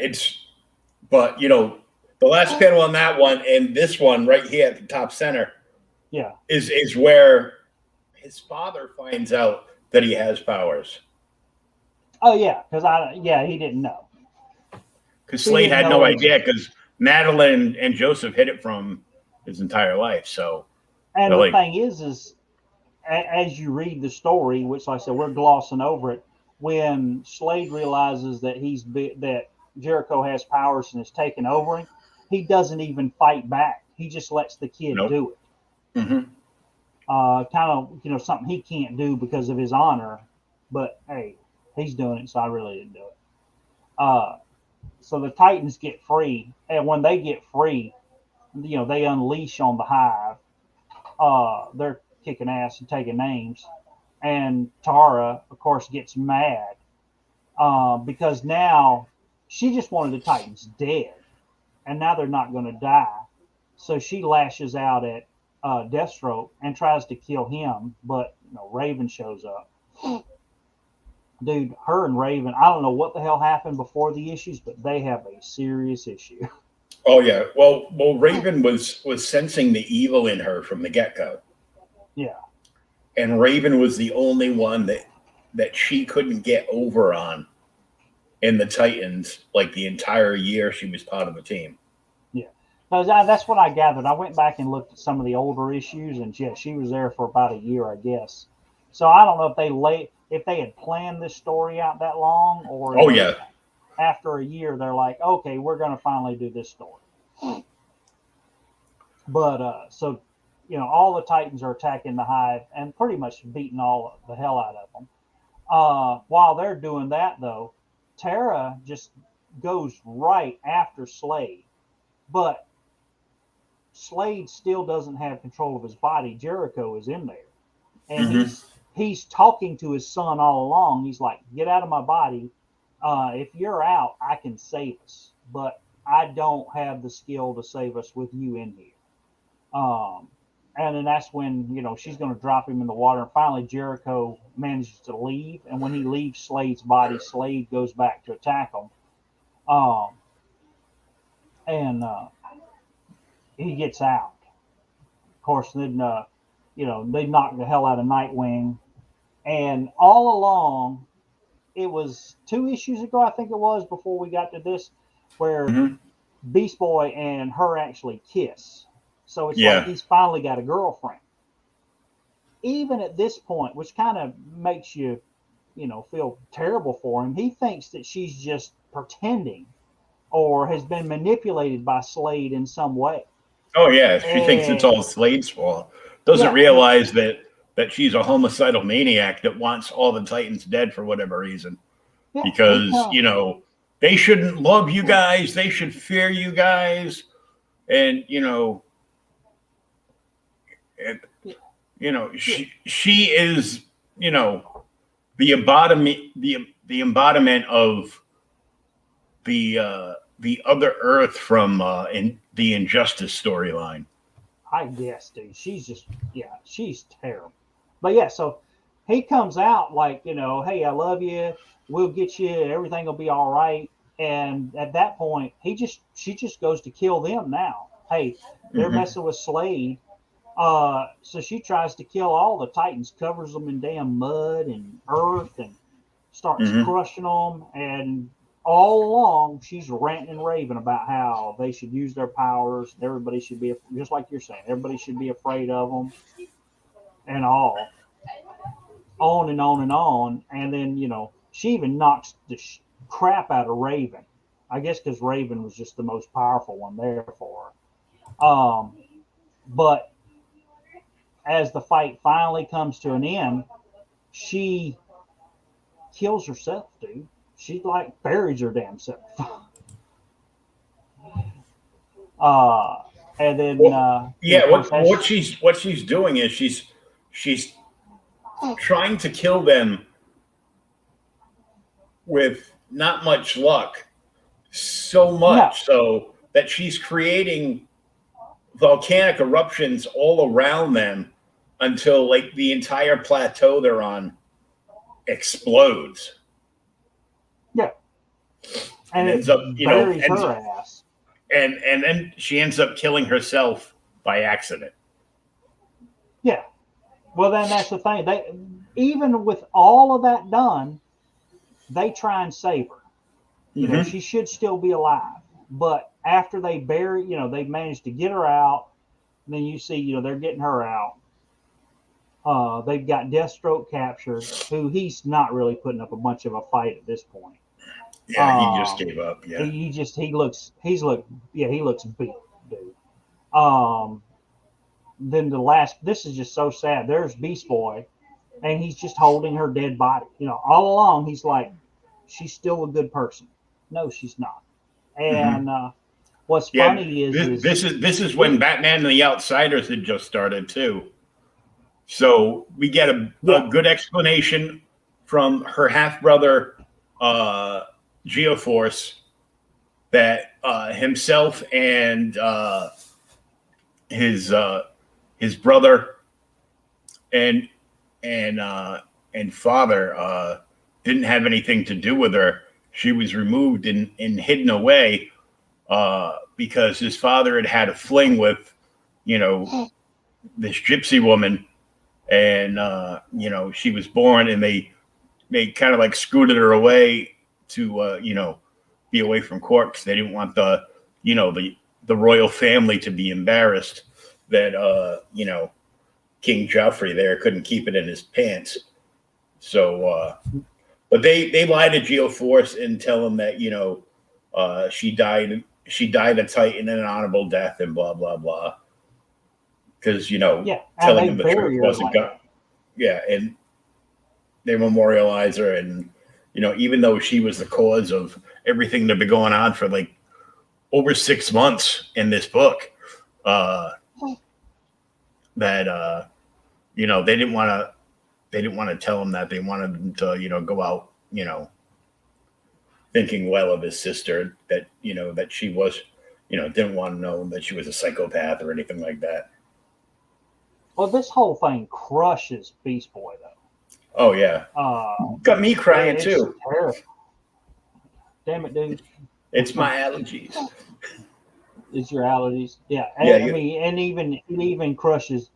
but the last panel on that one and this one right here at the top center. Yeah, is where his father finds out that he has powers. Oh yeah, because he didn't know. Because Slade had no idea, because Madeline and Joseph hid it from his entire life. So, and the thing is, as you read the story, which like I said, we're glossing over it. when Slade realizes that that Jericho has powers and is taking over him, he doesn't even fight back. He just lets the kid do it. Mm-hmm. Kind of, something he can't do because of his honor. But hey, he's doing it, so I really didn't do it. So the Titans get free, and when they get free, they unleash on the Hive. They're kicking ass and taking names. And Tara, of course, gets mad because now she just wanted the Titans dead, and now they're not going to die. So she lashes out at Deathstroke and tries to kill him, but Raven shows up. Dude, her and Raven, I don't know what the hell happened before the issues, but they have a serious issue. Oh yeah, well, Raven was sensing the evil in her from the get-go. Yeah. And Raven was the only one that she couldn't get over on in the Titans, like the entire year she was part of the team. Yeah. That's what I gathered. I went back and looked at some of the older issues, and yeah, she was there for about a year, I guess. So I don't know if they had planned this story out that long, or after a year they're like, okay, we're going to finally do this story. But so all the Titans are attacking the Hive and pretty much beating all the hell out of them. While they're doing that, though, Tara just goes right after Slade, but Slade still doesn't have control of his body. Jericho is in there, and he's talking to his son all along. He's like, "Get out of my body. If you're out, I can save us, but I don't have the skill to save us with you in here." And then that's when she's going to drop him in the water, and finally Jericho manages to leave. And when he leaves Slade's body, Slade goes back to attack him. And he gets out. Of course, then they knock the hell out of Nightwing. And all along, it was 2 issues ago, I think it was, before we got to this, where Beast Boy and her actually kiss. So it's like he's finally got a girlfriend. Even at this point, which kind of makes you, feel terrible for him, he thinks that she's just pretending or has been manipulated by Slade in some way. Oh, yeah. She thinks it's all Slade's fault. Doesn't realize that she's a homicidal maniac that wants all the Titans dead for whatever reason. Yeah, because, they shouldn't love you guys. They should fear you guys. And, she is, the embodiment of the other Earth from in the Injustice storyline. I guess, dude. She's just, she's terrible. But so he comes out like, hey, I love you. We'll get you. Everything will be all right. And at that point, she just goes to kill them now. Hey, they're messing with Slade. So she tries to kill all the Titans, covers them in damn mud and earth, and starts crushing them. And all along, she's ranting and raving about how they should use their powers. Everybody should be, just like you're saying, everybody should be afraid of them, and all. On and on and on. And then, she even knocks the crap out of Raven. I guess because Raven was just the most powerful one there for her. But as the fight finally comes to an end, she kills herself, dude. She buries her damn self. And then what she's doing is she's trying to kill them with not much luck, so much so that she's creating volcanic eruptions all around them until the entire plateau they're on explodes. Yeah. And ends up, buries her ass. And then she ends up killing herself by accident. Yeah. Well, then that's the thing. They, even with all of that done, they try and save her. She should still be alive. But after they bury, they managed to get her out. And then you see, they're getting her out. They've got Deathstroke captured, who he's not really putting up a much of a fight at this point. Yeah, he just gave up. Yeah, he looks beat, dude. Then this is just so sad. There's Beast Boy, and he's just holding her dead body. All along he's like, she's still a good person. No, she's not. And what's funny is this is when Batman and the Outsiders had just started too. So we get a good explanation from her half brother, Geoforce, that himself and his brother and father didn't have anything to do with her. She was removed and hidden away because his father had a fling with, this gypsy woman, and she was born, and they kind of like scooted her away to be away from court because they didn't want the royal family to be embarrassed that King Joffrey there couldn't keep it in his pants. So but they lie to Geoforce and tell him that she died a Titan in an honorable death and blah blah blah, because telling him the truth wasn't good. Yeah, and they memorialize her, and even though she was the cause of everything that had been going on for like over 6 months in this book, that they didn't want to tell him that. They wanted him to go out thinking well of his sister, that that she was didn't want to know that she was a psychopath or anything like that. Well, this whole thing crushes Beast Boy, though. Oh yeah, got me crying too. Terrible. Damn it, dude! It's my allergies. It's your allergies, yeah. Yeah, I mean, and it even crushes.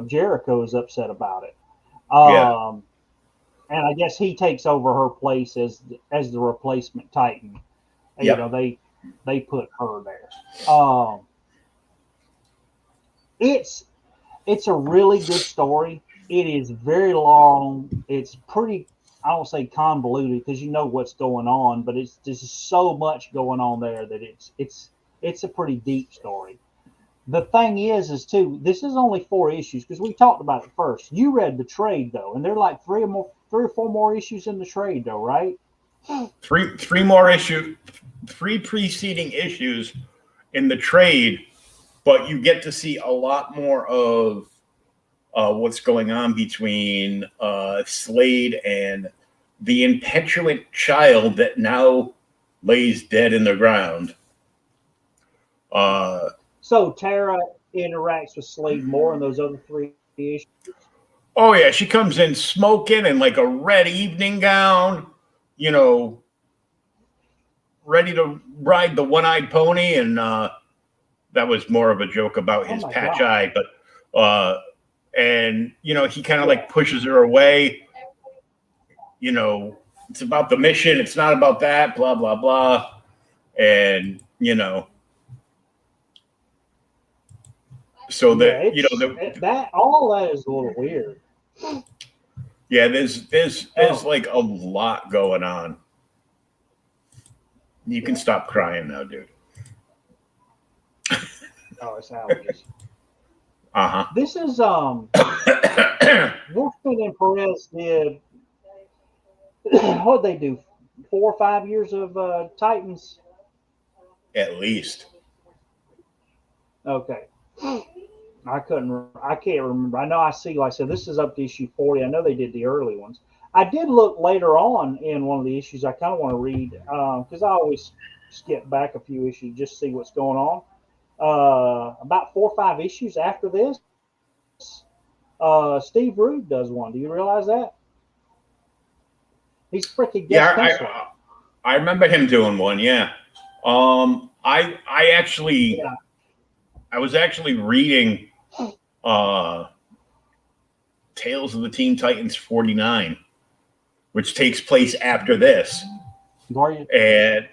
Jericho is upset about it. And I guess he takes over her place as the replacement Titan. And, they put her there. It's a really good story. It is very long. It's pretty, I don't say convoluted because what's going on, but there's so much going on there that it's a pretty deep story. The thing is too, this is only 4 issues because we talked about it first. You read the trade though, and there are like 3 or 4 more issues in the trade though, right? Three more issues, 3 preceding issues in the trade, but you get to see a lot more of what's going on between Slade and the impetuous child that now lays dead in the ground. So Tara interacts with Slade more in those other 3 issues? Oh, yeah. She comes in smoking in like a red evening gown, ready to ride the one-eyed pony. And that was more of a joke about his patch eye. But, he kind of like pushes her away. It's about the mission. It's not about that, blah, blah, blah. And, so that that all that is a little weird. Yeah, there's like a lot going on. You can stop crying now, dude. Oh, it's allergies. This is Wolfman and Perez did what'd they do? 4 or 5 years of Titans? At least. Okay. I can't remember. I know I see, like I said, this is up to issue 40. I know they did the early ones. I did look later on in one of the issues. I kind of want to read because I always skip back a few issues just to see what's going on. About 4 or 5 issues after this, Steve Rude does one. Do you realize that? He's freaking guest pencil. I remember him doing one. Yeah. I was actually reading Tales of the Teen Titans 49, which takes place after this. And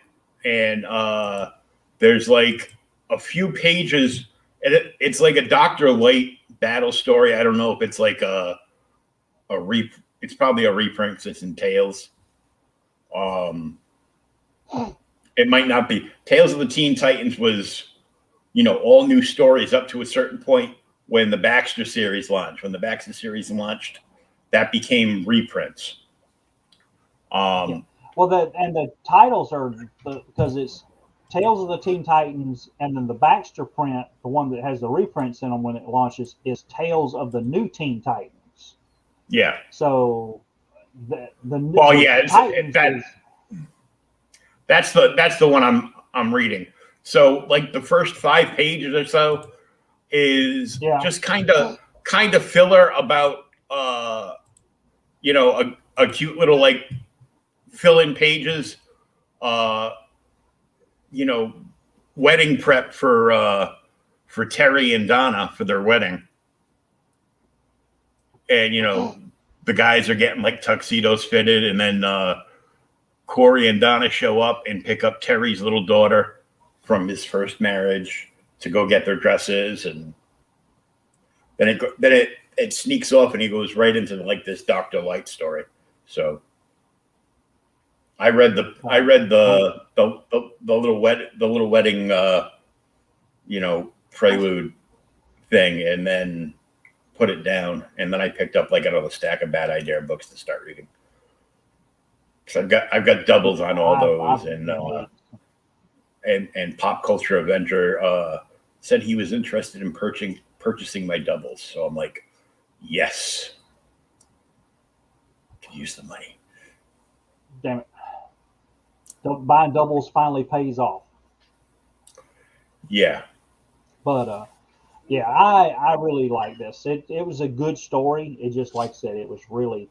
there's like a few pages, and it's like a Dr. Light battle story. I don't know if it's like a It's probably a reprint. 'Cause it's in Tales. It might not be. Tales of the Teen Titans was, all new stories up to a certain point when the Baxter series launched. When the Baxter series launched, that became reprints. Well, the titles are because it's Tales of the Teen Titans, and then the Baxter print, the one that has the reprints in them when it launches, is Tales of the New Teen Titans. Yeah. So the Titans that's the one I'm reading. So like the first 5 pages or so is just kind of filler about a cute little like fill-in pages, wedding prep for Terry and Donna for their wedding. And the guys are getting like tuxedos fitted, and then Corey and Donna show up and pick up Terry's little daughter from his first marriage to go get their dresses, and then it sneaks off, and he goes right into like this Dr. Light story. So I read the little wedding prelude thing, and then put it down, and then I picked up like another stack of Bad Idea books to start reading. So I've got doubles on all those, and Pop Culture Avenger said he was interested in purchasing my doubles. So I'm like, yes, could use the money. Damn it! Buying doubles finally pays off. Yeah, but yeah, I really like this. It was a good story. It just, like I said, it was really,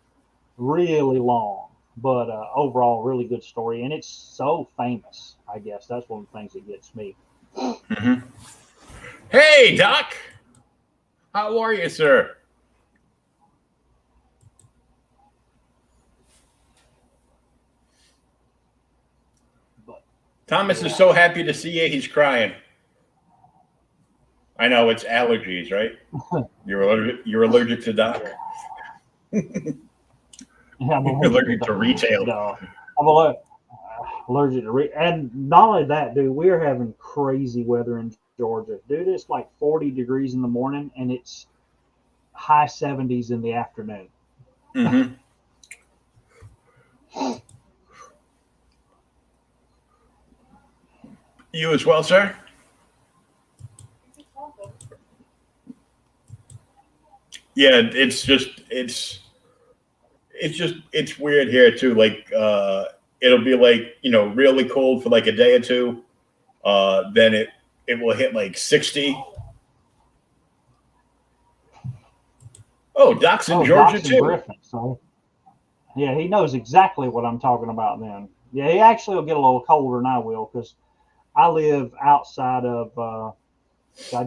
really long. But overall, really good story. And it's so famous, I guess. That's one of the things that gets me. Mm-hmm. Hey, Doc. How are you, sir? Thomas is so happy to see you. He's crying. I know it's allergies, right? You're allergic to Doc. Yeah, I'm allergic to retail. No, I'm allergic to and not only that, dude. We're having crazy weather in Georgia, dude. It's like 40 degrees in the morning, and it's high 70s in the afternoon. Mm-hmm. You as well, sir? Yeah, it's weird here too. Like it'll be like, really cold for like a day or two. Then it will hit like 60. Oh, Doc's in Georgia too. Griffin, so yeah, he knows exactly what I'm talking about then. Yeah, he actually will get a little colder than I will, because I live outside of God,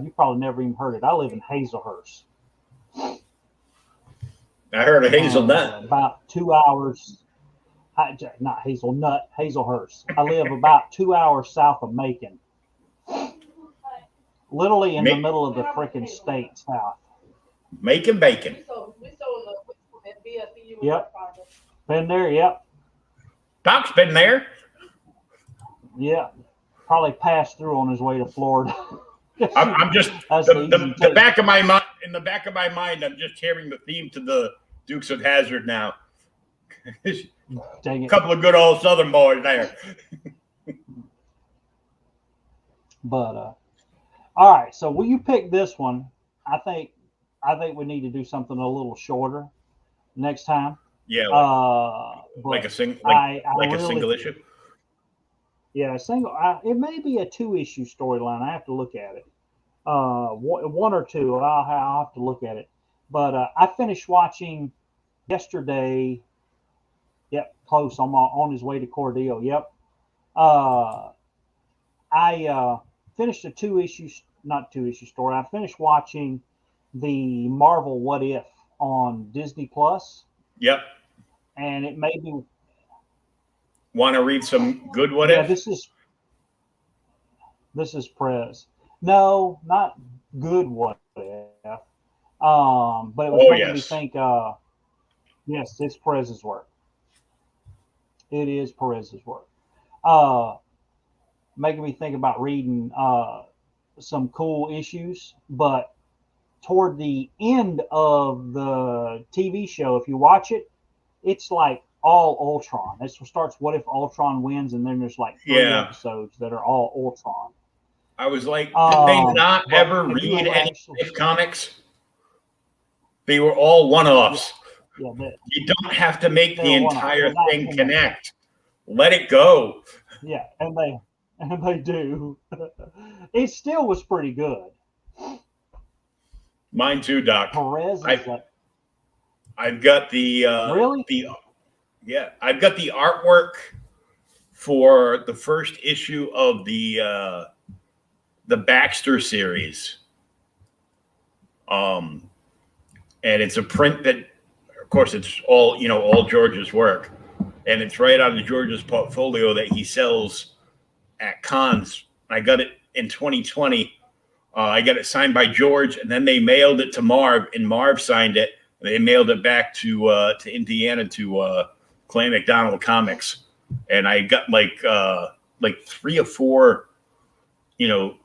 you probably never even heard it. I live in Hazelhurst. I heard of Hazelnut. About 2 hours. Not Hazelnut, Hazelhurst. I live about 2 hours south of Macon. Literally in the middle of the freaking state south. Macon bacon. Yep. Been there, yep. Doc's been there. Yep. Probably passed through on his way to Florida. I'm just the back of my mind. In the back of my mind, I'm just hearing the theme to the Dukes of Hazzard now. Dang it. A couple of good old Southern boys there. But all right, so will you pick this one? I think we need to do something a little shorter next time. Yeah, like a single issue. Yeah, a single. It may be a 2-issue storyline. I have to look at it. One or two. I'll have to look at it. But I finished watching yesterday. Yep, close. I'm on his way to Cordele. Yep. I finished a 2-issue, not 2-issue story. I finished watching the Marvel What If on Disney Plus. Yep. And it made me want to read some good What If. Yeah, this is Prez. No, not good What If. But it was making me think. Yes, it's Perez's work. It is Perez's work. Making me think about reading some cool issues, but toward the end of the TV show, if you watch it, it's like all Ultron. It starts what if Ultron wins, and then there's like 3 episodes that are all Ultron. I was like, did they not ever read any comics? They were all one-offs. Yeah, you don't have to make the entire thing connect. Let it go. Yeah, and they do. It still was pretty good. Mine too, Doc. Perez I've got the really? I've got the artwork for the first issue of the Baxter series. And it's a print that, of course, it's all George's work, and it's right out of George's portfolio that he sells at cons. I got it in 2020. I got it signed by George, and then they mailed it to Marv, and Marv signed it. And they mailed it back to Indiana to Clay McDonald Comics, and I got like 3 or 4,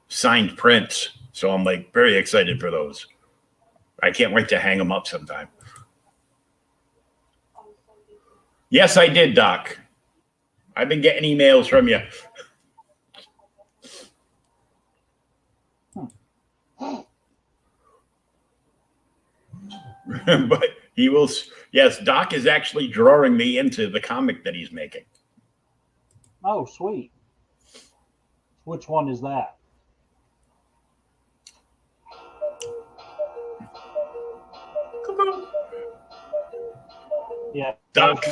signed prints. So I'm like very excited for those. I can't wait to hang them up sometime. Yes, I did, Doc. I've been getting emails from you. But he will. Yes, Doc is actually drawing me into the comic that he's making. Oh, sweet. Which one is that? Come on. Yeah. Doc,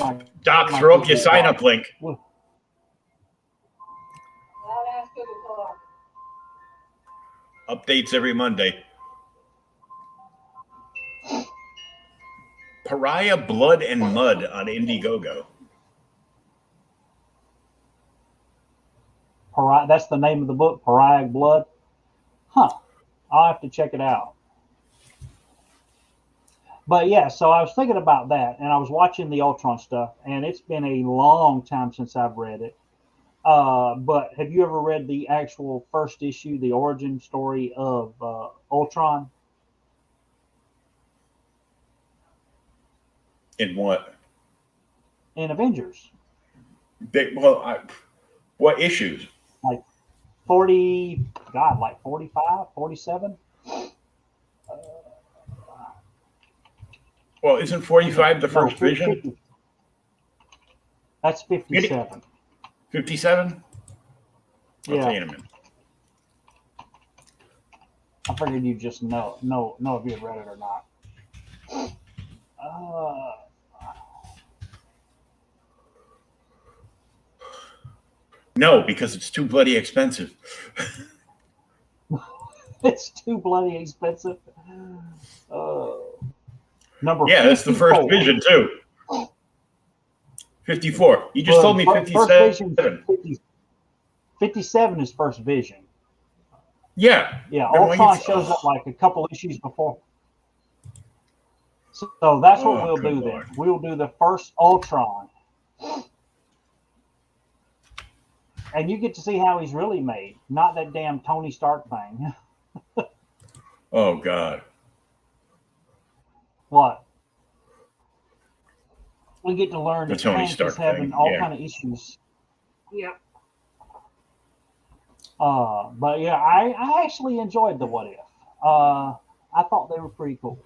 throw up your sign-up link. Updates every Monday. Pariah, Blood, and Mud on Indiegogo. Pariah, that's the name of the book, Pariah Blood? Huh. I'll have to check it out. But yeah, so I was thinking about that, and I was watching the Ultron stuff, and it's been a long time since I've read it. But have you ever read the actual first issue, the origin story of Ultron? In what? In Avengers. What issues? Like 40, God, like 45, 47? Well, isn't 45 the first vision? 50. That's 57. 57? Yeah. I'll tell you in a minute. I figured you just know if you had read it or not. No, because it's too bloody expensive. It's too bloody expensive. Number yeah, 54. That's the first vision too. 54. You just told me 57. 57 is first vision. Yeah. Yeah, Ultron shows up like a couple issues before. So that's what we'll do then. We'll do the first Ultron. And you get to see how he's really made, not that damn Tony Stark thing. Oh, God. What? We get to learn that Tony Stark is having all kind of issues. Yeah. But yeah, I actually enjoyed the What If. I thought they were pretty cool.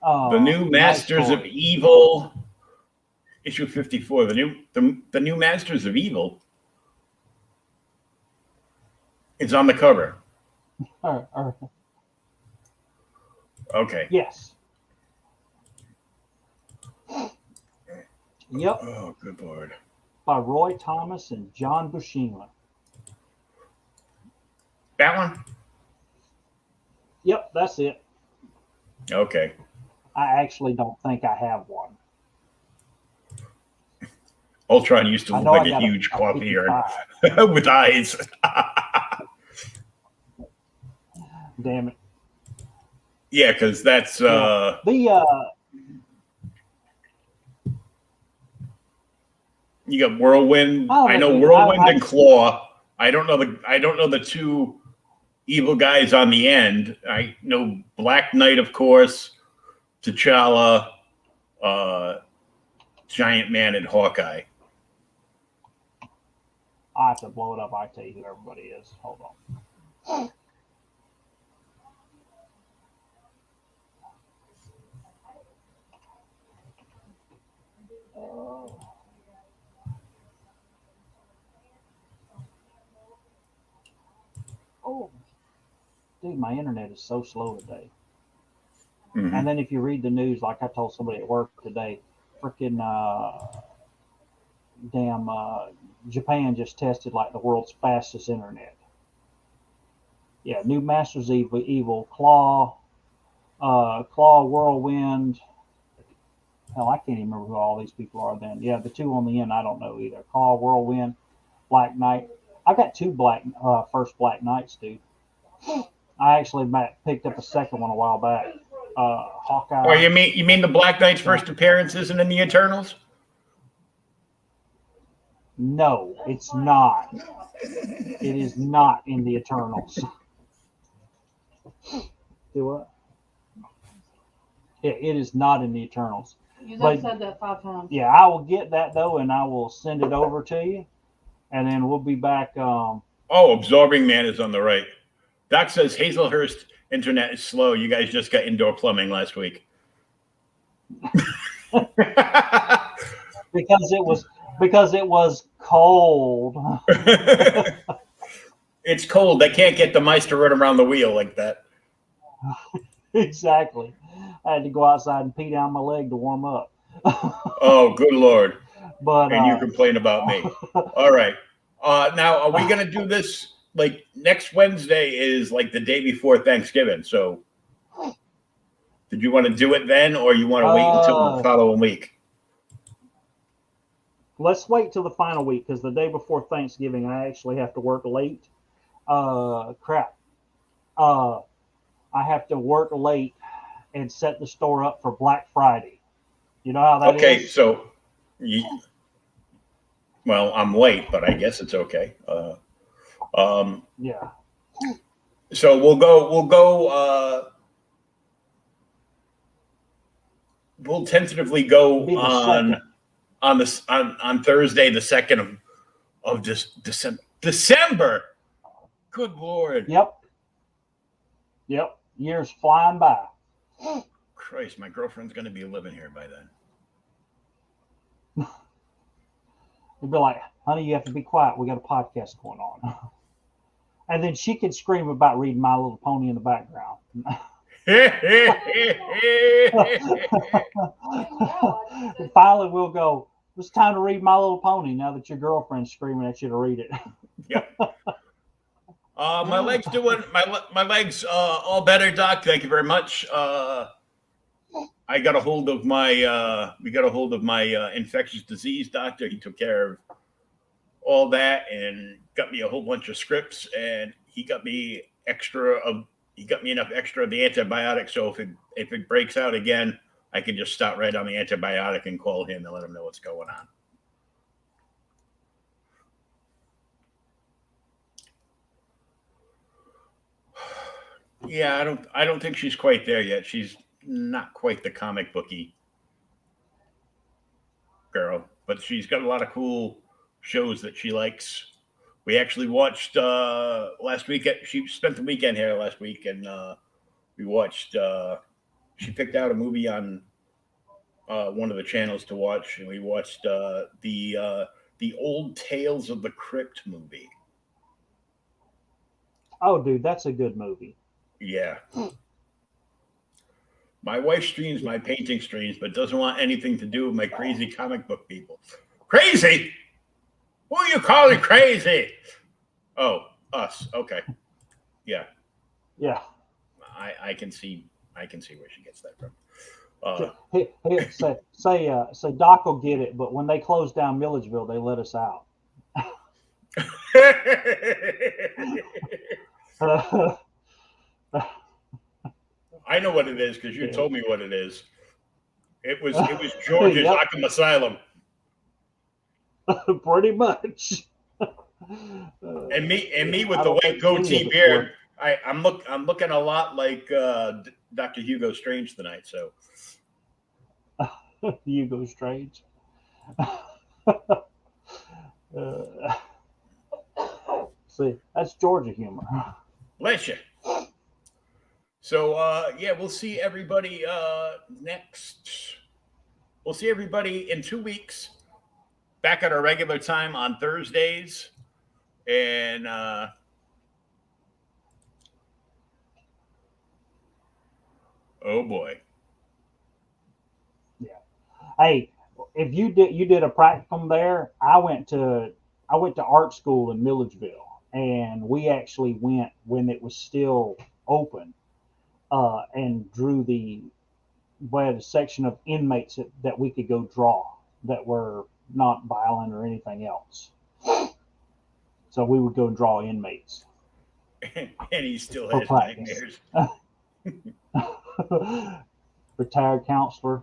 The new Masters of Evil, issue 54. The new Masters of Evil is on the cover. Okay. Yes. Yep. Oh, good Lord. By Roy Thomas and John Buscema. That one? Yep, that's it. Okay. I actually don't think I have one. Ultron used to look like a huge coffee urn with eyes. Damn it. Yeah, because that's You got Whirlwind. I know Whirlwind and Claw. I don't know the two evil guys on the end. I know Black Knight, of course, T'Challa, Giant Man, and Hawkeye. I have to blow it up. I tell you who everybody is. Hold on. Oh, dude, my internet is so slow today. Mm-hmm. And then if you read the news, like I told somebody at work today, freaking Japan just tested like the world's fastest internet. Yeah, new Masters Evil, Claw, Whirlwind. Hell, I can't even remember who all these people are then. Yeah, the two on the end, I don't know either. Claw, Whirlwind, Black Knight. I got two first Black Knights, dude. I actually picked up a second one a while back. Hawkeye. Oh, you mean the Black Knight's first appearance isn't in the Eternals? No, it's not. It is not in the Eternals. Do what? It is not in the Eternals. You've said that 5 times. Yeah, I will get that though, and I will send it over to you, and then we'll be back. Absorbing Man is on the right. Doc says Hazelhurst internet is slow. You guys just got indoor plumbing last week. because it was cold. It's cold. They can't get the mice to run around the wheel like that. Exactly. I had to go outside and pee down my leg to warm up. Oh, good Lord. But and you complain about me. All right. Now, are we going to do this? Like next Wednesday is like the day before Thanksgiving. So did you want to do it then, or you want to wait until the following week? Let's wait till the final week, because the day before Thanksgiving, I actually have to work late. I have to work late and set the store up for Black Friday. You know how that is? Okay, so well, I'm late, but I guess it's okay. Yeah. So we'll tentatively go on Thursday, the 2nd of December. Good Lord. Yep. Years flying by. Christ, my girlfriend's going to be living here by then. You'd be like, honey, you have to be quiet. We got a podcast going on. And then she could scream about reading My Little Pony in the background. Finally, we'll go, it's time to read My Little Pony now that your girlfriend's screaming at you to read it. Yep. My legs all better, Doc. Thank you very much. We got a hold of my infectious disease doctor. He took care of all that and got me a whole bunch of scripts, and he got me enough extra of the antibiotic. So if it breaks out again, I can just stop right on the antibiotic and call him and let him know what's going on. Yeah, I don't think she's quite there yet. She's not quite the comic booky girl, but she's got a lot of cool shows that she likes. We actually watched last week. She spent the weekend here last week, and we watched. She picked out a movie on one of the channels to watch, and we watched the old Tales of the Crypt movie. Oh, dude, that's a good movie. Yeah. My wife streams my painting streams, but doesn't want anything to do with my crazy comic book people. Crazy? Who are you calling crazy? Oh, us. Okay. Yeah. Yeah. I can see where she gets that from. Say Doc will get it, but when they closed down Milledgeville, they let us out. I know what it is because you told me what it is. It was George's Arkham Asylum. Pretty much. And me with the white goatee beard. I'm looking a lot like Dr. Hugo Strange tonight. So Hugo Strange. See, that's Georgia humor. Bless you. So yeah, we'll see everybody next. We'll see everybody in 2 weeks. Back at our regular time on Thursdays. And oh boy. Yeah. Hey, if you did a practicum there, I went to art school in Milledgeville, and we actually went when it was still open, and drew we had a section of inmates that we could go draw that were not violent or anything else. So we would go draw inmates. And he still has nightmares. Retired counselor.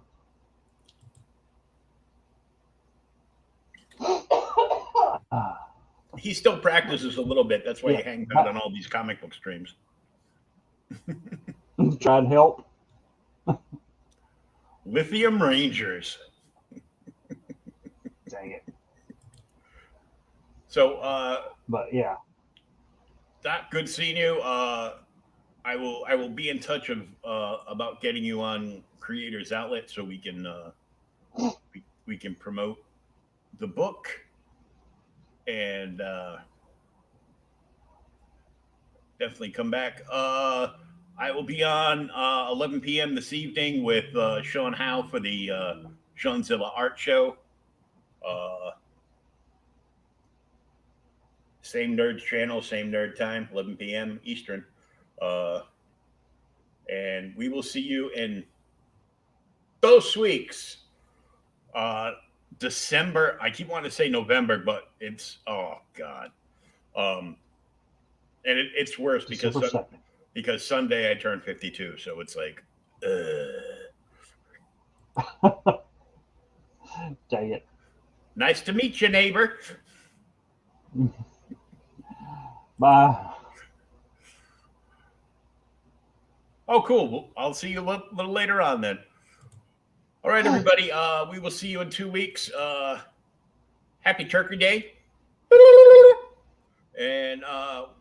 He still practices a little bit. That's why he hangs out on all these comic book streams. Try and help. Lithium Rangers. Dang it. So but yeah. Doc, good seeing you. I will be in touch about getting you on Creators Outlet so we can we can promote the book and definitely come back. I will be on 11 p.m. this evening with Sean Howe for the Seanzilla Art Show. Same Nerds channel, same nerd time, 11 p.m. Eastern. And we will see you in 2 weeks. December. I keep wanting to say November, but it's oh god. And it's worse because Sunday I turned 52, so it's like Dang it. Nice to meet you, neighbor. Bye. Oh, cool. Well, I'll see you a little later on then. All right, everybody. We will see you in 2 weeks. Happy Turkey Day. And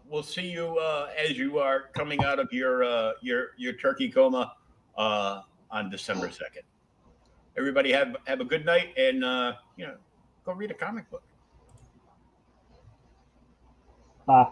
we'll see you as you are coming out of your turkey coma on December 2nd. Everybody have a good night and go read a comic book. Bye.